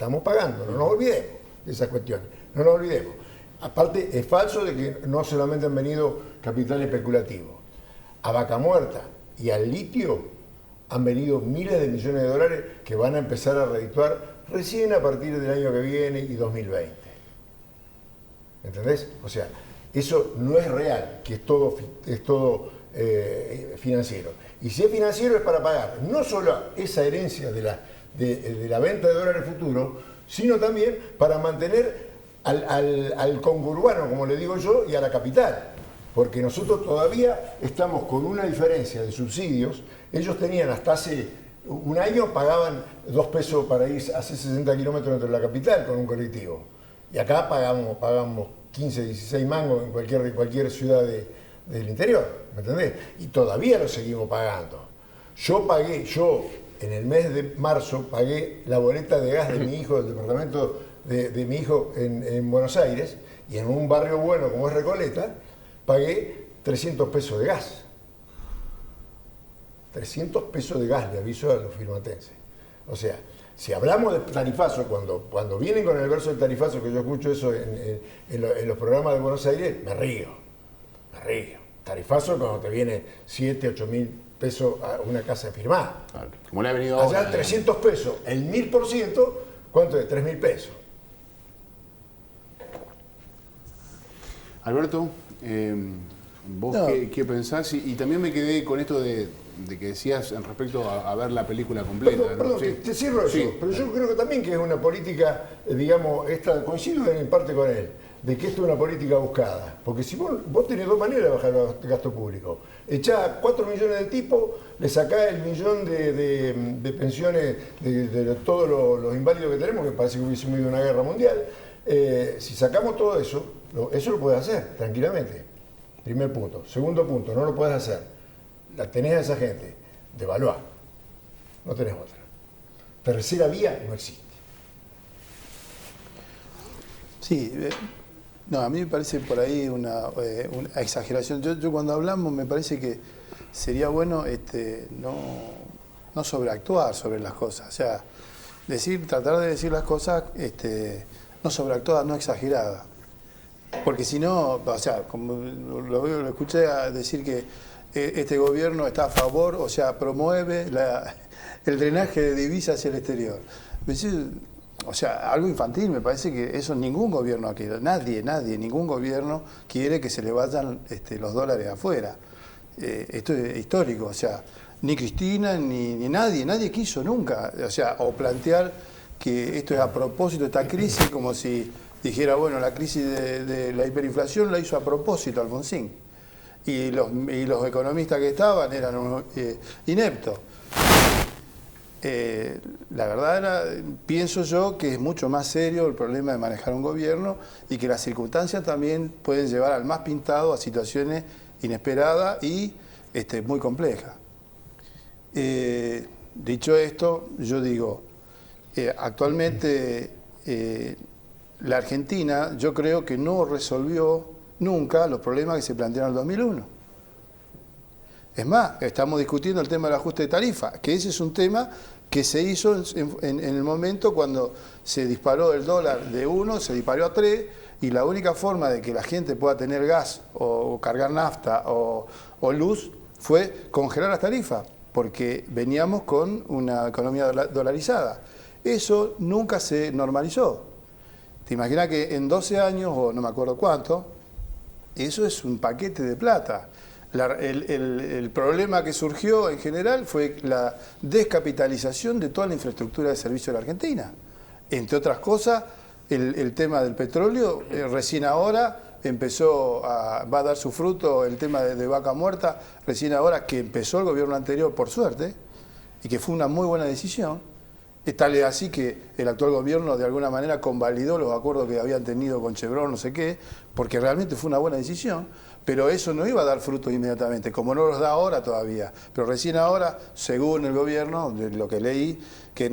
no nos olvidemos de esas cuestiones, no nos olvidemos. Aparte, es falso de que no solamente han venido capital especulativo. A Vaca Muerta y al litio han venido miles de millones de dólares que van a empezar a redituar recién a partir del año que viene y 2020. ¿Entendés? O sea, eso no es real, que es todo financiero. Y si es financiero es para pagar no solo esa herencia de la venta de dólares futuros, sino también para mantener al congurbano, como le digo yo, y a la capital. Porque nosotros todavía estamos con una diferencia de subsidios. Ellos tenían hasta hace un año, pagaban 2 pesos para ir a hacer 60 kilómetros dentro de la capital con un colectivo. Y acá pagamos 15, 16 mangos en cualquier ciudad del interior, ¿me entendés? Y todavía lo seguimos pagando. Yo en el mes de marzo pagué la boleta de gas de mi hijo, del departamento de mi hijo en Buenos Aires, y en un barrio bueno como es Recoleta, pagué 300 pesos de gas. 300 pesos de gas, le aviso a los firmatenses. O sea, si hablamos de tarifazo, cuando vienen con el verso del tarifazo, que yo escucho eso en los programas de Buenos Aires, me río. Tarifazo cuando te viene 7, 8 mil pesos a una casa firmada. Claro. Como le ha venido allá ahora, 300 pesos, el 1000%, ¿cuánto es? 3.000 pesos. Alberto, ¿vos qué pensás? Y también me quedé con esto de que decías en respecto a ver la película completa. Perdón, sí. Te cierro eso, sí. Pero yo creo que también que es una política, digamos, coincido en parte con él, de que esto es una política buscada. Porque si vos tenés 2 maneras de bajar el gasto público. Echá 4 millones de tipos, le sacás el millón de pensiones de todos los inválidos que tenemos, que parece que hubiésemos ido a una guerra mundial. Si sacamos todo eso lo puedes hacer tranquilamente. Primer punto. Segundo punto, no lo puedes hacer. La tenés a esa gente, devaluar. No tenés otra. Tercera vía no existe. Sí, no, a mí me parece por ahí una exageración. Yo cuando hablamos me parece que sería bueno no sobreactuar sobre las cosas. O sea, tratar de decir las cosas no sobreactuadas, no exageradas. Porque si no, o sea, como lo escuché a decir que este gobierno está a favor, o sea, promueve el drenaje de divisas hacia el exterior. O sea, algo infantil, me parece que eso ningún gobierno quiere. Nadie, ningún gobierno quiere que se le vayan los dólares afuera. Esto es histórico, o sea, ni Cristina ni nadie quiso nunca, o sea, o plantear que esto es a propósito de esta crisis, como si dijera, bueno, la crisis de la hiperinflación la hizo a propósito Alfonsín. Y los economistas que estaban eran unos ineptos. La verdad, pienso yo que es mucho más serio el problema de manejar un gobierno y que las circunstancias también pueden llevar al más pintado a situaciones inesperadas y muy complejas. Dicho esto, yo digo, actualmente la Argentina yo creo que no resolvió nunca los problemas que se plantearon en el 2001. Es más, estamos discutiendo el tema del ajuste de tarifa, que ese es un tema que se hizo en el momento cuando se disparó el dólar de 1, se disparó a 3, y la única forma de que la gente pueda tener gas o cargar nafta o luz fue congelar las tarifas, porque veníamos con una economía dolarizada. Eso nunca se normalizó. ¿Te imaginas que en 12 años, o no me acuerdo cuánto, eso es un paquete de plata? El problema que surgió en general fue la descapitalización de toda la infraestructura de servicio de la Argentina. Entre otras cosas, el tema del petróleo, recién ahora va a dar su fruto el tema de Vaca Muerta, recién ahora que empezó el gobierno anterior, por suerte, y que fue una muy buena decisión. Tal es así que el actual gobierno de alguna manera convalidó los acuerdos que habían tenido con Chevron, no sé qué, porque realmente fue una buena decisión, pero eso no iba a dar fruto inmediatamente, como no los da ahora todavía. Pero recién ahora, según el gobierno, de lo que leí, que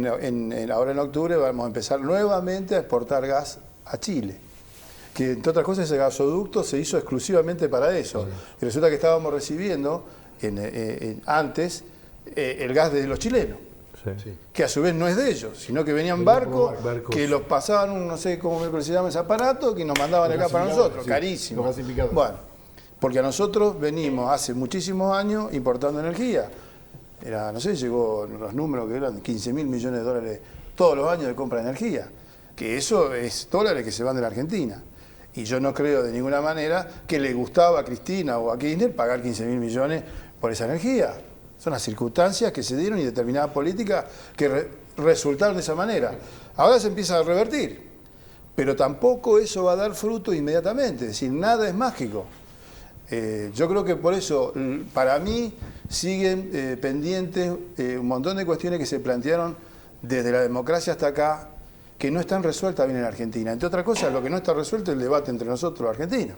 ahora en octubre vamos a empezar nuevamente a exportar gas a Chile. Que entre otras cosas ese gasoducto se hizo exclusivamente para eso. Y resulta que estábamos recibiendo antes el gas de los chilenos. Sí. Que a su vez no es de ellos, sino que venían barcos que los pasaban, no sé cómo se llama ese aparato, que nos mandaban acá para nosotros, sí, carísimo. Bueno, porque a nosotros venimos hace muchísimos años importando energía. No sé, llegó los números que eran 15.000 millones de dólares todos los años de compra de energía. Que eso es dólares que se van de la Argentina. Y yo no creo de ninguna manera que le gustaba a Cristina o a Kirchner pagar 15.000 millones por esa energía. Son las circunstancias que se dieron y determinadas políticas que resultaron de esa manera. Ahora se empieza a revertir, pero tampoco eso va a dar fruto inmediatamente, es decir, nada es mágico. Yo creo que por eso, para mí, siguen pendientes un montón de cuestiones que se plantearon desde la democracia hasta acá, que no están resueltas bien en Argentina. Entre otras cosas, lo que no está resuelto es el debate entre nosotros los argentinos.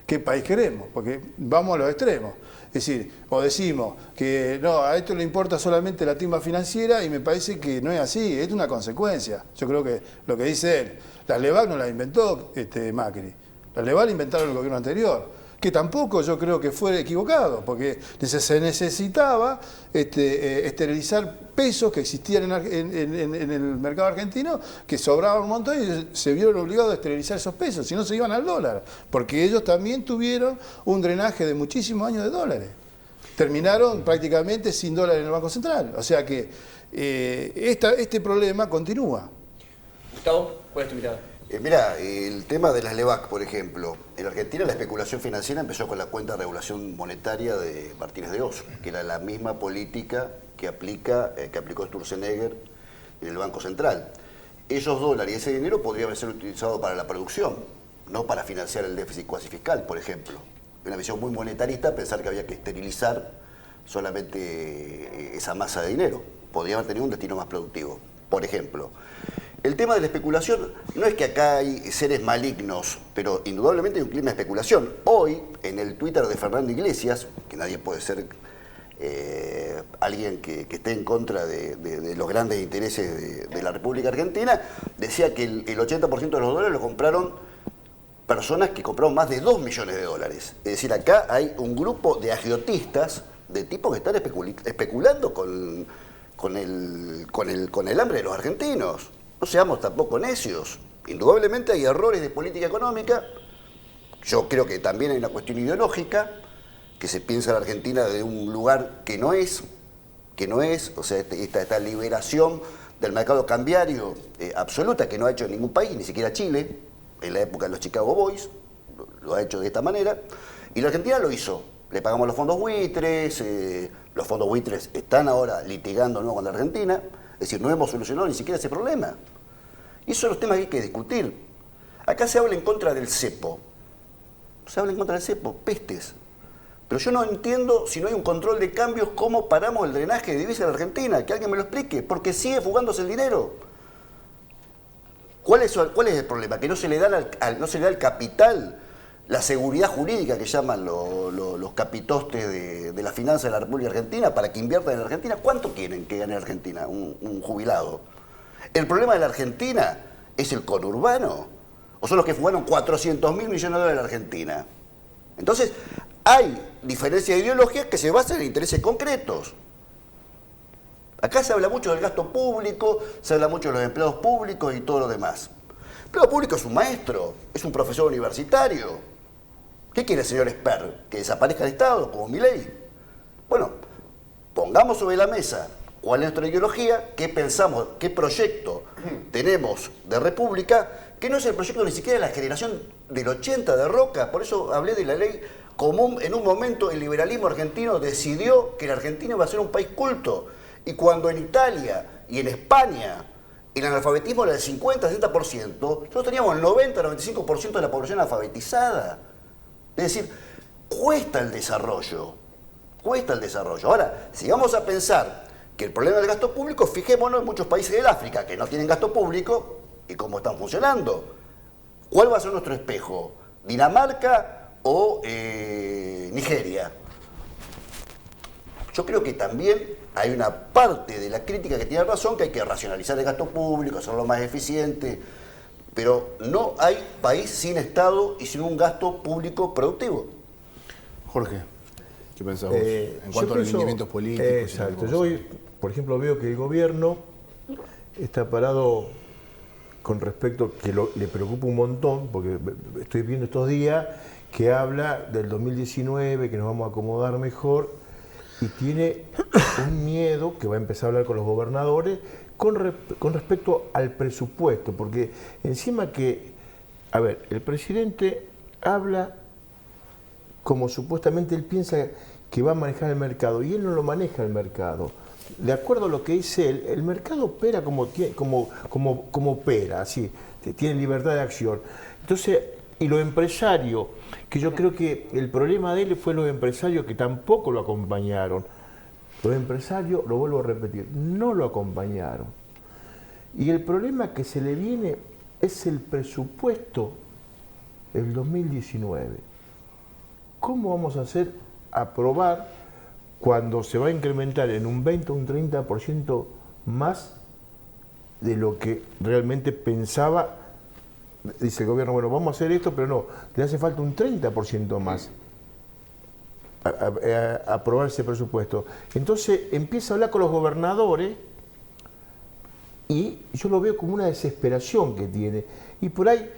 ¿Qué país queremos? Porque vamos a los extremos. Es decir, o decimos que no, a esto le importa solamente la timba financiera, y me parece que no es así, es una consecuencia. Yo creo que lo que dice él, las LEVAC no las inventó Macri, las LEVAC las inventaron el gobierno anterior, que tampoco yo creo que fue equivocado, porque se necesitaba esterilizar pesos que existían en el mercado argentino, que sobraban un montón, y se vieron obligados a esterilizar esos pesos, si no se iban al dólar, porque ellos también tuvieron un drenaje de muchísimos años de dólares. Terminaron prácticamente sin dólares en el Banco Central. O sea que este problema continúa. Gustavo, ¿cuál es tu mirada? Mira, el tema de las LEVAC, por ejemplo. En Argentina la especulación financiera empezó con la cuenta de regulación monetaria de Martínez de Oz, que era la misma política que aplicó Sturzenegger en el Banco Central. Esos dólares y ese dinero podría haber sido utilizado para la producción, no para financiar el déficit cuasi fiscal, por ejemplo. Una visión muy monetarista, pensar que había que esterilizar solamente esa masa de dinero. Podría haber tenido un destino más productivo, por ejemplo. El tema de la especulación, no es que acá hay seres malignos, pero indudablemente hay un clima de especulación. Hoy, en el Twitter de Fernando Iglesias, que nadie puede ser alguien que esté en contra de los grandes intereses de la República Argentina, decía que el 80% de los dólares lo compraron personas que compraron más de 2 millones de dólares. Es decir, acá hay un grupo de agiotistas, de tipos que están especulando con el hambre de los argentinos. No seamos tampoco necios. Indudablemente hay errores de política económica. Yo creo que también hay una cuestión ideológica, que se piensa la Argentina de un lugar que no es, o sea, esta liberación del mercado cambiario absoluta que no ha hecho ningún país, ni siquiera Chile, en la época de los Chicago Boys, lo ha hecho de esta manera, y la Argentina lo hizo. Le pagamos los fondos buitres, los fondos buitres están ahora litigando con la Argentina. Es decir, no hemos solucionado ni siquiera ese problema. Y esos son los temas que hay que discutir. Acá se habla en contra del cepo. Se habla en contra del cepo, pestes. Pero yo no entiendo, si no hay un control de cambios, cómo paramos el drenaje de divisas en la Argentina. Que alguien me lo explique, porque sigue fugándose el dinero. ¿Cuál es el problema? Que no se le da al capital la seguridad jurídica que llaman los capitostes de la finanza de la República Argentina para que inviertan en la Argentina. ¿Cuánto quieren que gane Argentina un jubilado? ¿El problema de la Argentina es el conurbano? ¿O son los que fugaron 400.000 millones de dólares en la Argentina? Entonces, hay diferencias de ideología que se basan en intereses concretos. Acá se habla mucho del gasto público, se habla mucho de los empleados públicos y todo lo demás. El empleado público es un maestro, es un profesor universitario. ¿Qué quiere el señor Esper? ¿Que desaparezca el Estado, como Milei? Bueno, pongamos sobre la mesa cuál es nuestra ideología, qué pensamos, qué proyecto tenemos de república, que no es el proyecto ni siquiera de la generación del 80 de Roca. Por eso hablé de la ley común. En un momento el liberalismo argentino decidió que la Argentina iba a ser un país culto. Y cuando en Italia y en España el analfabetismo era del 50-60%, nosotros teníamos el 90-95% de la población alfabetizada. Es decir, cuesta el desarrollo. Cuesta el desarrollo. Ahora, si vamos a pensar que el problema del gasto público, fijémonos en muchos países del África que no tienen gasto público y cómo están funcionando. ¿Cuál va a ser nuestro espejo? ¿Dinamarca o Nigeria? Yo creo que también hay una parte de la crítica que tiene razón, que hay que racionalizar el gasto público, hacerlo más eficiente, pero no hay país sin Estado y sin un gasto público productivo. Jorge, ¿qué pensás vos en cuanto a los lineamientos políticos? Exacto. Yo hoy, por ejemplo, veo que el gobierno está parado con respecto, que le preocupa un montón, porque estoy viendo estos días que habla del 2019, que nos vamos a acomodar mejor, y tiene un miedo que va a empezar a hablar con los gobernadores con respecto al presupuesto, porque encima que, a ver, el presidente habla como supuestamente él piensa que va a manejar el mercado, y él no lo maneja el mercado. De acuerdo a lo que dice él, el mercado opera como opera, así, tiene libertad de acción. Entonces, y los empresarios, que yo creo que el problema de él fue los empresarios que tampoco lo acompañaron. Los empresarios, lo vuelvo a repetir, no lo acompañaron. Y el problema que se le viene es el presupuesto del 2019. ¿Cómo vamos a hacer aprobar cuando se va a incrementar en un 20 o un 30% más de lo que realmente pensaba? Dice el gobierno, bueno, vamos a hacer esto, pero no, le hace falta un 30% más a aprobar ese presupuesto. Entonces empieza a hablar con los gobernadores y yo lo veo como una desesperación que tiene. Y por ahí,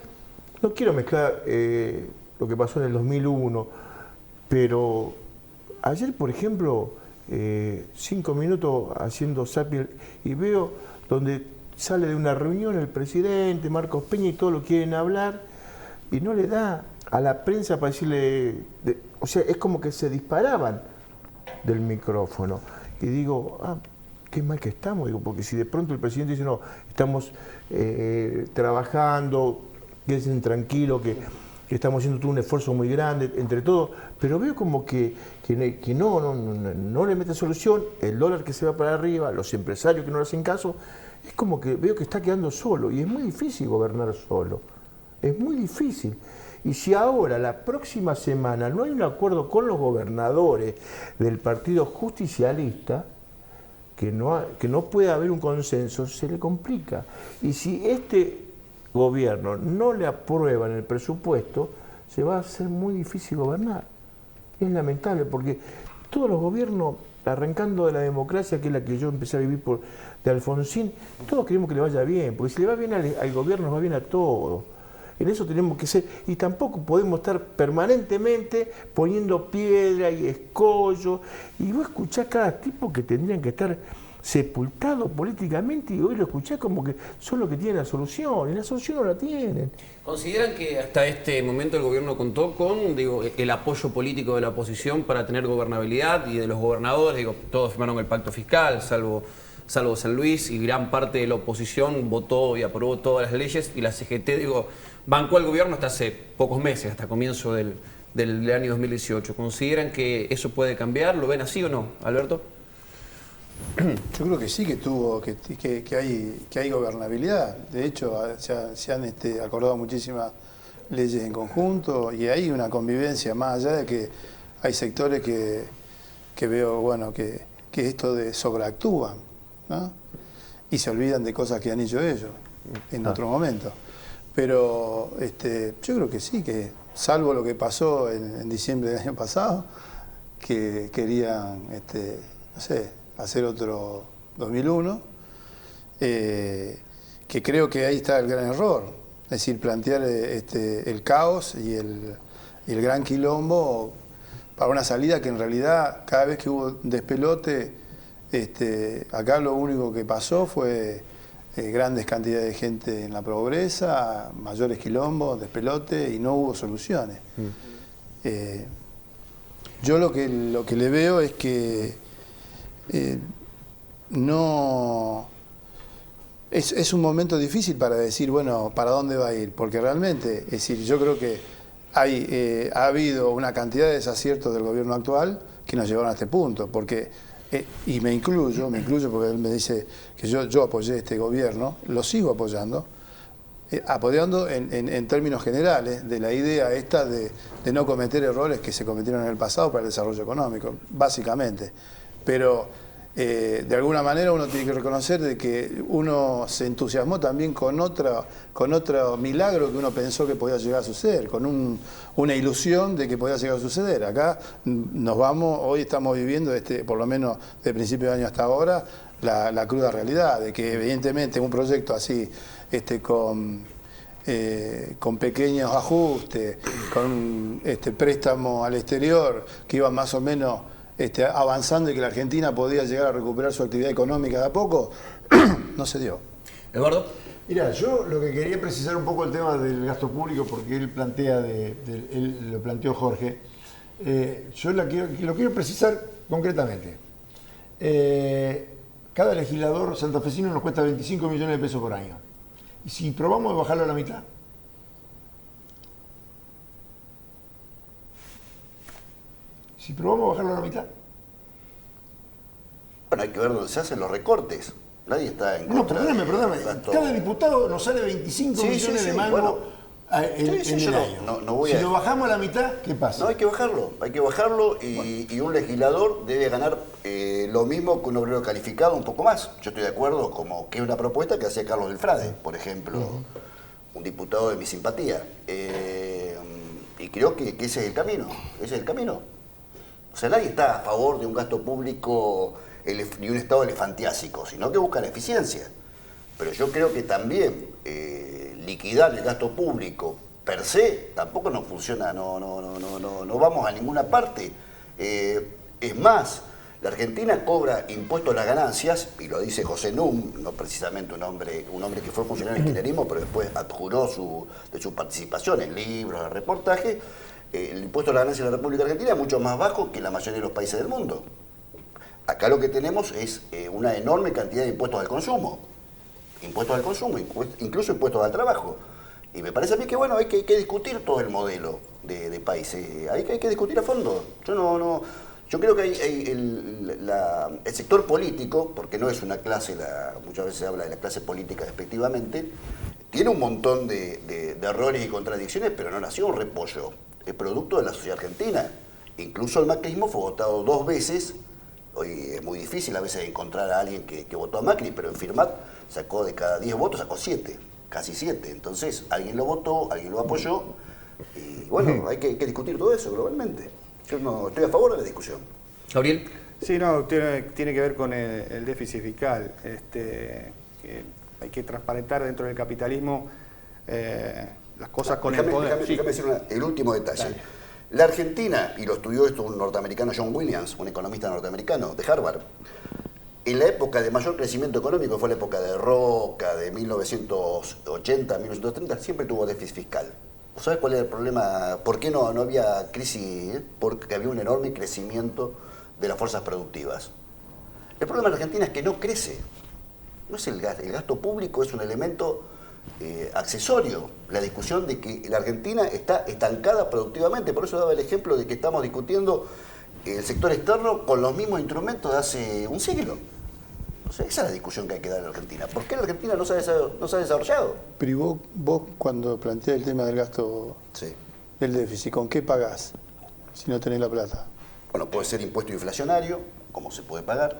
no quiero mezclar lo que pasó en el 2001, pero ayer, por ejemplo, 5 minutos haciendo zapping y veo donde sale de una reunión el presidente, Marcos Peña, y todos lo quieren hablar, y no le da a la prensa para decirle, o sea, es como que se disparaban del micrófono. Y digo, qué mal que estamos, digo, porque si de pronto el presidente dice, no, estamos trabajando, quédense tranquilos, que estamos haciendo todo un esfuerzo muy grande, entre todos, pero veo como que no le mete solución, el dólar que se va para arriba, los empresarios que no le hacen caso. Es como que veo que está quedando solo, y es muy difícil gobernar solo, es muy difícil. Y si ahora, la próxima semana, no hay un acuerdo con los gobernadores del Partido Justicialista, que no puede haber un consenso, se le complica. Y si este gobierno no le aprueban el presupuesto, se va a hacer muy difícil gobernar. Es lamentable, porque todos los gobiernos, arrancando de la democracia, que es la que yo empecé a vivir de Alfonsín, todos queremos que le vaya bien, porque si le va bien al gobierno, nos va bien a todos. En eso tenemos que ser, y tampoco podemos estar permanentemente poniendo piedra y escollo, y vos escuchás cada tipo que tendrían que estar sepultados políticamente, y hoy lo escuchás como que son los que tienen la solución, y la solución no la tienen. ¿Consideran que hasta este momento el gobierno contó con, el apoyo político de la oposición para tener gobernabilidad, y de los gobernadores, todos firmaron el pacto fiscal, salvo San Luis, y gran parte de la oposición votó y aprobó todas las leyes, y la CGT, bancó al gobierno hasta hace pocos meses, hasta comienzo del año 2018. ¿Consideran que eso puede cambiar? ¿Lo ven así o no, Alberto? Yo creo que sí, que hay gobernabilidad. De hecho, se han acordado muchísimas leyes en conjunto, y hay una convivencia, más allá de que hay sectores que veo, bueno, que esto de sobreactúan, ¿no? Y se olvidan de cosas que han hecho ellos en otro momento. Pero yo creo que sí, que salvo lo que pasó en diciembre del año pasado, que querían, no sé, hacer otro 2001, que creo que ahí está el gran error, es decir, plantear el caos y el gran quilombo para una salida que en realidad cada vez que hubo despelote, acá lo único que pasó fue grandes cantidades de gente en la pobreza, mayores quilombos, despelote y no hubo soluciones. Yo lo que le veo es que no... Es un momento difícil para decir, bueno, ¿para dónde va a ir? Porque realmente, es decir, yo creo que ha habido una cantidad de desaciertos del gobierno actual que nos llevaron a este punto, porque, y me incluyo porque él me dice que yo apoyé este gobierno, lo sigo apoyando en términos generales de la idea esta de no cometer errores que se cometieron en el pasado para el desarrollo económico, básicamente. Pero de alguna manera uno tiene que reconocer de que uno se entusiasmó también con otro milagro que uno pensó que podía llegar a suceder, con una ilusión de que podía llegar a suceder. Acá hoy estamos viviendo, por lo menos de principio de año hasta ahora, la cruda realidad de que evidentemente un proyecto así, con pequeños ajustes, con préstamo al exterior que iba más o menos avanzando y que la Argentina podía llegar a recuperar su actividad económica de a poco, no se dio. Eduardo. Mira, yo lo que quería precisar un poco el tema del gasto público, porque él lo planteó Jorge. Yo lo quiero precisar concretamente. Cada legislador santafesino nos cuesta 25 millones de pesos por año. ¿Y si probamos de bajarlo a la mitad? Si probamos a bajarlo a la mitad. Bueno, hay que ver dónde se hacen los recortes. Nadie está en contra. No, perdóname. Cada diputado nos sale 25 millones de mangos en el año. Si lo bajamos a la mitad, ¿qué pasa? No, hay que bajarlo y un legislador debe ganar lo mismo que un obrero calificado, un poco más. Yo estoy de acuerdo, como que es una propuesta que hacía Carlos Delfrade, por ejemplo, un diputado de mi simpatía. Y creo que ese es el camino. O sea, nadie está a favor de un gasto público ni un Estado elefantiásico, sino que busca la eficiencia. Pero yo creo que también liquidar el gasto público per se tampoco nos funciona, no vamos a ninguna parte. Es más, la Argentina cobra impuestos a las ganancias, y lo dice José Num, no precisamente un hombre que fue funcionario del kirchnerismo, pero después adjuró de su participación en libros, en reportajes. El impuesto a la ganancia de la República Argentina es mucho más bajo que la mayoría de los países del mundo. Acá lo que tenemos es una enorme cantidad de impuestos al consumo, incluso impuestos al trabajo. Y me parece a mí que bueno, hay que discutir todo el modelo de país, hay que discutir a fondo. Yo creo que el sector político, porque no es una clase, muchas veces se habla de la clase política despectivamente, tiene un montón de errores y contradicciones, pero no nació un repollo. Es producto de la sociedad argentina. Incluso el macrismo fue votado 2 veces. Hoy es muy difícil a veces encontrar a alguien que votó a Macri, pero en Firmat sacó de cada 10 votos, sacó 7, casi 7. Entonces, alguien lo votó, alguien lo apoyó. Y bueno, hay que discutir todo eso globalmente. Yo no estoy a favor de la discusión. Gabriel. Sí, no, tiene que ver con el déficit fiscal. Hay que transparentar dentro del capitalismo las cosas con el poder. Déjame decir el último detalle. Dale. La Argentina, y lo estudió esto un norteamericano, John Williams, un economista norteamericano de Harvard, en la época de mayor crecimiento económico, fue la época de Roca, de 1980 a 1930, siempre tuvo déficit fiscal. ¿Sabes cuál era el problema? ¿Por qué no había crisis? Porque había un enorme crecimiento de las fuerzas productivas. El problema de la Argentina es que no crece. No es el gasto público es un elemento accesorio. La discusión de que la Argentina está estancada productivamente. Por eso daba el ejemplo de que estamos discutiendo el sector externo con los mismos instrumentos de hace un siglo. O sea, esa es la discusión que hay que dar en la Argentina. ¿Por qué la Argentina no se ha desarrollado? Pero vos cuando planteás el tema del gasto del déficit, ¿con qué pagás si no tenés la plata? Bueno, puede ser impuesto inflacionario, como se puede pagar.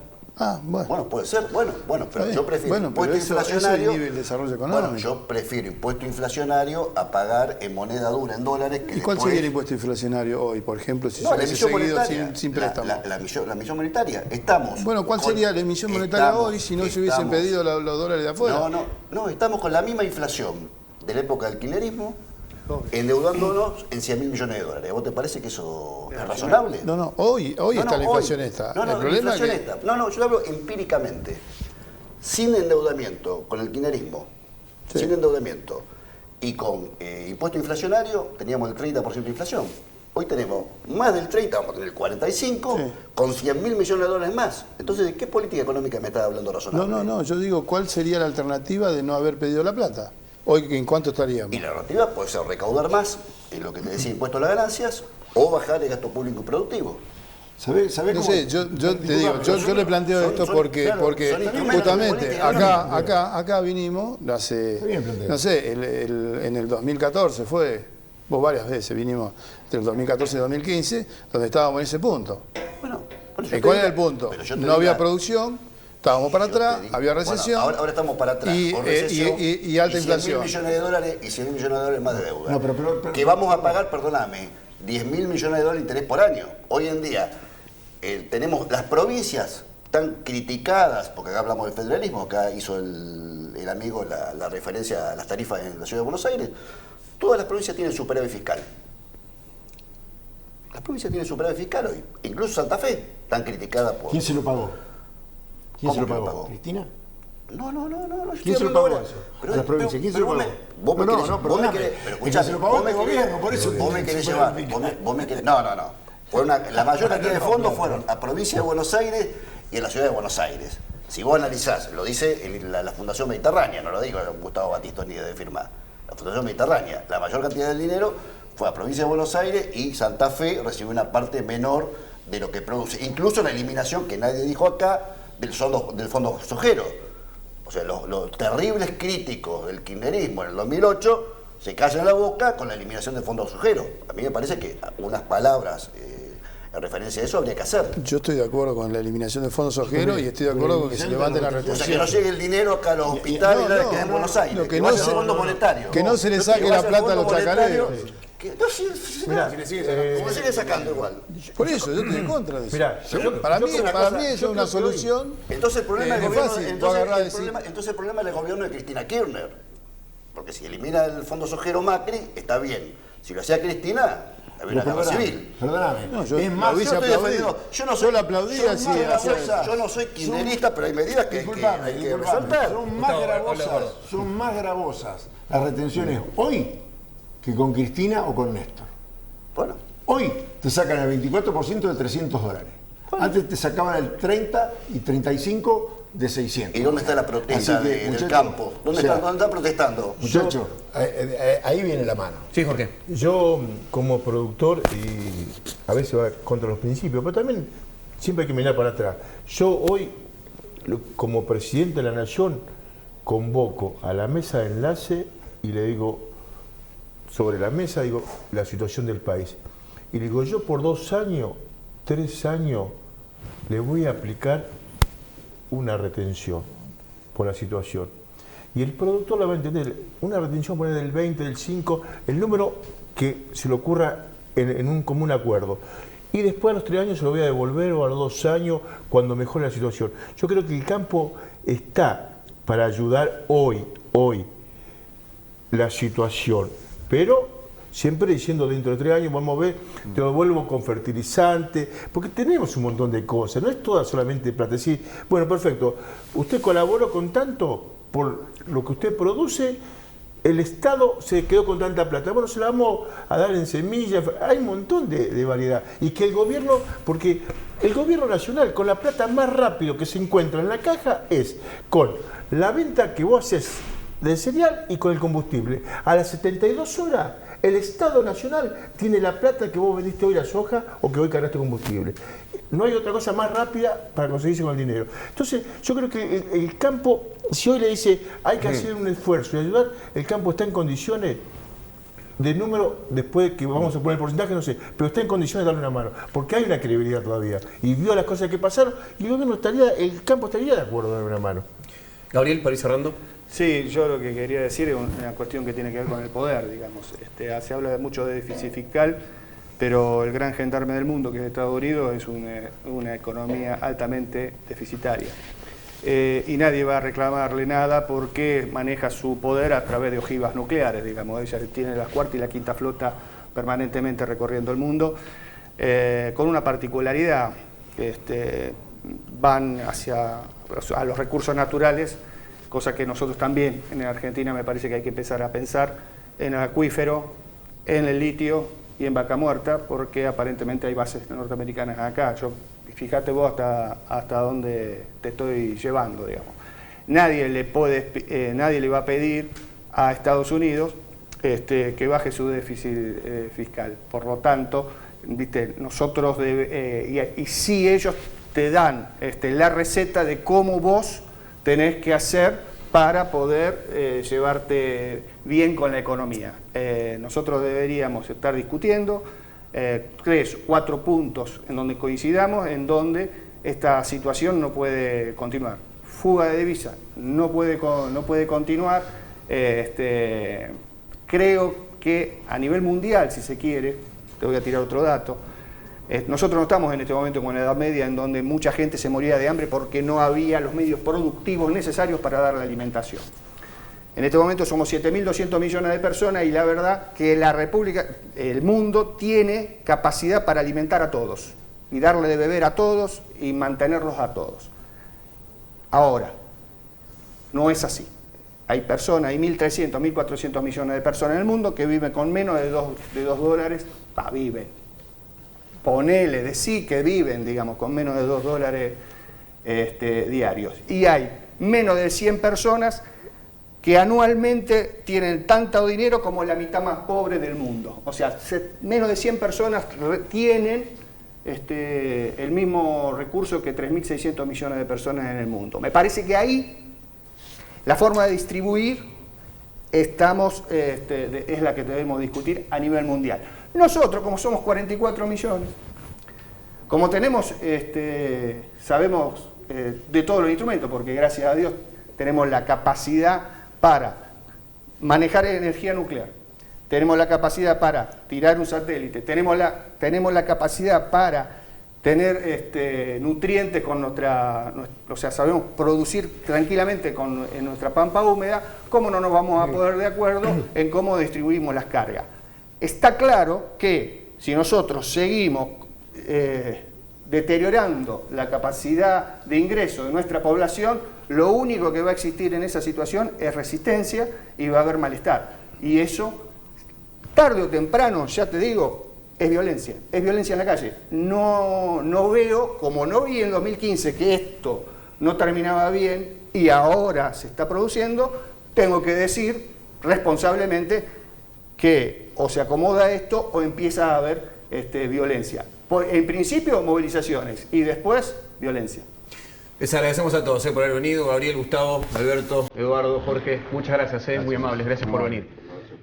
Bueno, puede ser, bueno, pero yo prefiero impuesto inflacionario. Eso es el nivel de desarrollo económico. Bueno, yo prefiero impuesto inflacionario a pagar en moneda dura, en dólares. ¿Y cuál sería el impuesto inflacionario hoy, por ejemplo, si se hubiese seguido sin préstamo? La emisión monetaria. Estamos. Bueno, ¿cuál sería la emisión monetaria hoy si no se hubiesen pedido los dólares de afuera? No, estamos con la misma inflación de la época del kirchnerismo, endeudándonos en 100.000 millones de dólares. ¿Vos te parece que eso es razonable? No, hoy está la inflación esta. No, la inflación esta. No, yo hablo empíricamente. Sin endeudamiento, con el kirchnerismo, sin endeudamiento y con impuesto inflacionario, teníamos el 30% de inflación. Hoy tenemos más del 30, vamos a tener el 45, con 100.000 millones de dólares más. Entonces, ¿de qué política económica me estás hablando razonable? No, yo digo, ¿cuál sería la alternativa de no haber pedido la plata? Hoy, ¿en cuánto estaríamos? Y la alternativa puede ser recaudar más, en lo que te decía, impuesto a las ganancias, o bajar el gasto público y productivo. ¿Sabés no sé, yo te digo, yo le planteo esto porque justamente acá vinimos hace, no sé, en el 2014 fue, vos varias veces vinimos del 2014 y 2015, donde estábamos en ese punto. ¿Y cuál era el punto? No había producción. Estábamos para atrás, había recesión. Bueno, ahora estamos para atrás, con recesión y alta inflación. 100.000 millones de dólares y 100.000 millones de dólares más de deuda. Pero, que vamos a pagar, perdóname, 10.000 millones de dólares de interés por año. Hoy en día tenemos las provincias tan criticadas, porque acá hablamos del federalismo, acá hizo el amigo la referencia a las tarifas en la ciudad de Buenos Aires. Todas las provincias tienen superávit fiscal. Las provincias tienen superávit fiscal hoy. Incluso Santa Fe, tan criticada por... ¿Quién se lo pagó? ¿Quién se lo pagó? ¿Cristina? No. ¿Quién se lo pagó eso? A las provincias, ¿quién se lo pagó? ¿Quién se lo pagó? El gobierno, por eso. Vos me querés llevar. No. La mayor cantidad de fondos fueron a provincia de Buenos Aires y a la ciudad de Buenos Aires. Si vos analizás, lo dice la Fundación Mediterránea, no lo digo Gustavo Batistoni de firmar. La Fundación Mediterránea, la mayor cantidad del dinero fue a provincia de Buenos Aires y Santa Fe recibió una parte menor de lo que produce. Incluso la eliminación, que nadie dijo acá, del fondo sojero. O sea, los terribles críticos del kirchnerismo en el 2008 se callan la boca con la eliminación del fondo sojero. A mí me parece que unas palabras en referencia a eso habría que hacer. Yo estoy de acuerdo con la eliminación del fondo sojero y estoy de acuerdo con que se levante la retención. O sea, que no llegue el dinero acá a los hospitales y que en Buenos Aires, que vaya al Fondo Monetario. Que no se le saque la plata a los chacareros. Se sigue sacando igual. Por eso, yo estoy en contra de eso. Para mí eso es una solución. Entonces el problema del gobierno de Cristina Kirchner. Porque si elimina el fondo sojero Macri, está bien. Si lo hacía Cristina, había una guerra civil. Perdóname. Yo la aplaudía. Yo no soy kirchnerista, pero hay medidas que hay que resaltar. Son más gravosas las retenciones hoy que con Cristina o con Néstor. Bueno. Hoy te sacan el 24% de 300 dólares. Bueno. Antes te sacaban el 30 y 35 de 600. ¿Y dónde está la protesta del campo? ¿Dónde están protestando? Muchachos, ahí viene la mano. Sí, Jorge. Yo, como productor, y a veces va contra los principios, pero también siempre hay que mirar para atrás. Yo hoy, como presidente de la Nación, convoco a la mesa de enlace y le digo, sobre la mesa, digo, la situación del país. Y le digo, yo por 2 años, 3 años, le voy a aplicar una retención por la situación. Y el productor la va a entender, una retención poner del 20, del 5, el número que se le ocurra en un común acuerdo. Y después a los 3 años se lo voy a devolver, o a los 2 años, cuando mejore la situación. Yo creo que el campo está para ayudar hoy la situación. Pero siempre diciendo dentro de 3 años vamos a ver, te lo vuelvo con fertilizante, porque tenemos un montón de cosas, no es toda solamente plata. Decir, bueno, perfecto, usted colaboró con tanto por lo que usted produce, el Estado se quedó con tanta plata, bueno, se la vamos a dar en semillas, hay un montón de variedad. Y que el gobierno, porque el gobierno nacional con la plata más rápido que se encuentra en la caja es con la venta que vos haces del cereal y con el combustible. A las 72 horas, el Estado Nacional tiene la plata que vos vendiste hoy la soja o que hoy cargaste combustible. No hay otra cosa más rápida para conseguirse con el dinero. Entonces, yo creo que el campo, si hoy le dice hay que hacer un esfuerzo y ayudar, el campo está en condiciones de número, después que vamos a poner el porcentaje, no sé, pero está en condiciones de darle una mano, porque hay una credibilidad todavía, y vio las cosas que pasaron, y el gobierno el campo estaría de acuerdo en darle una mano. Gabriel, para ir cerrando. Sí, yo lo que quería decir es una cuestión que tiene que ver con el poder, digamos. Se habla mucho de déficit fiscal, pero el gran gendarme del mundo, que es Estados Unidos, es una economía altamente deficitaria. Y nadie va a reclamarle nada porque maneja su poder a través de ojivas nucleares, digamos. Ella tiene la cuarta y la quinta flota permanentemente recorriendo el mundo, con una particularidad. Van a los recursos naturales, cosa que nosotros también en Argentina me parece que hay que empezar a pensar en el acuífero, en el litio y en Vaca Muerta, porque aparentemente hay bases norteamericanas acá. Fíjate vos hasta dónde te estoy llevando, digamos. Nadie le va a pedir a Estados Unidos que baje su déficit fiscal. Por lo tanto, ¿viste? Nosotros y si ellos te dan la receta de cómo vos tenés que hacer para poder llevarte bien con la economía. Nosotros deberíamos estar discutiendo 3, 4 puntos en donde coincidamos, en donde esta situación no puede continuar. Fuga de divisas no puede continuar. Creo que a nivel mundial, si se quiere, te voy a tirar otro dato, nosotros no estamos en este momento como en la Edad Media, en donde mucha gente se moría de hambre porque no había los medios productivos necesarios para dar la alimentación. En este momento somos 7.200 millones de personas y la verdad que la República, el mundo, tiene capacidad para alimentar a todos y darle de beber a todos y mantenerlos a todos. Ahora, no es así. Hay personas, hay 1.300, 1.400 millones de personas en el mundo que viven con menos de 2 dólares, viven. Ponele, decí que viven, digamos, con menos de 2 dólares diarios. Y hay menos de 100 personas que anualmente tienen tanto dinero como la mitad más pobre del mundo. O sea, menos de 100 personas tienen el mismo recurso que 3.600 millones de personas en el mundo. Me parece que ahí la forma de distribuir es la que debemos discutir a nivel mundial. Nosotros, como somos 44 millones, como tenemos, sabemos de todos los instrumentos, porque gracias a Dios tenemos la capacidad para manejar energía nuclear, tenemos la capacidad para tirar un satélite, tenemos la capacidad para tener nutrientes con o sea, sabemos producir tranquilamente en nuestra pampa húmeda. ¿Cómo no nos vamos a poner de acuerdo en cómo distribuimos las cargas? Está claro que si nosotros seguimos deteriorando la capacidad de ingreso de nuestra población, lo único que va a existir en esa situación es resistencia y va a haber malestar. Y eso, tarde o temprano, ya te digo, es violencia en la calle. No veo, como no vi en 2015, que esto no terminaba bien y ahora se está produciendo, tengo que decir responsablemente que o se acomoda esto o empieza a haber violencia. En principio, movilizaciones y después, violencia. Les agradecemos a todos por haber venido. Gabriel, Gustavo, Alberto, Eduardo, Jorge, muchas gracias, muy amables, gracias por venir.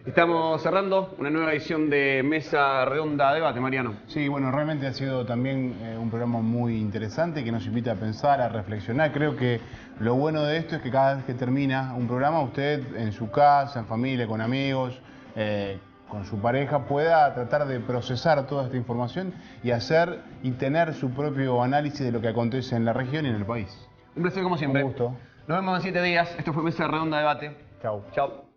Estamos cerrando una nueva edición de Mesa Redonda Debate, Mariano. Sí, bueno, realmente ha sido también un programa muy interesante que nos invita a pensar, a reflexionar. Creo que lo bueno de esto es que cada vez que termina un programa, usted en su casa, en familia, con amigos, con su pareja, pueda tratar de procesar toda esta información y tener su propio análisis de lo que acontece en la región y en el país. Un placer como siempre. Un gusto. Nos vemos en 7 días. Esto fue Mesa Redonda Debate. Chau. Chau.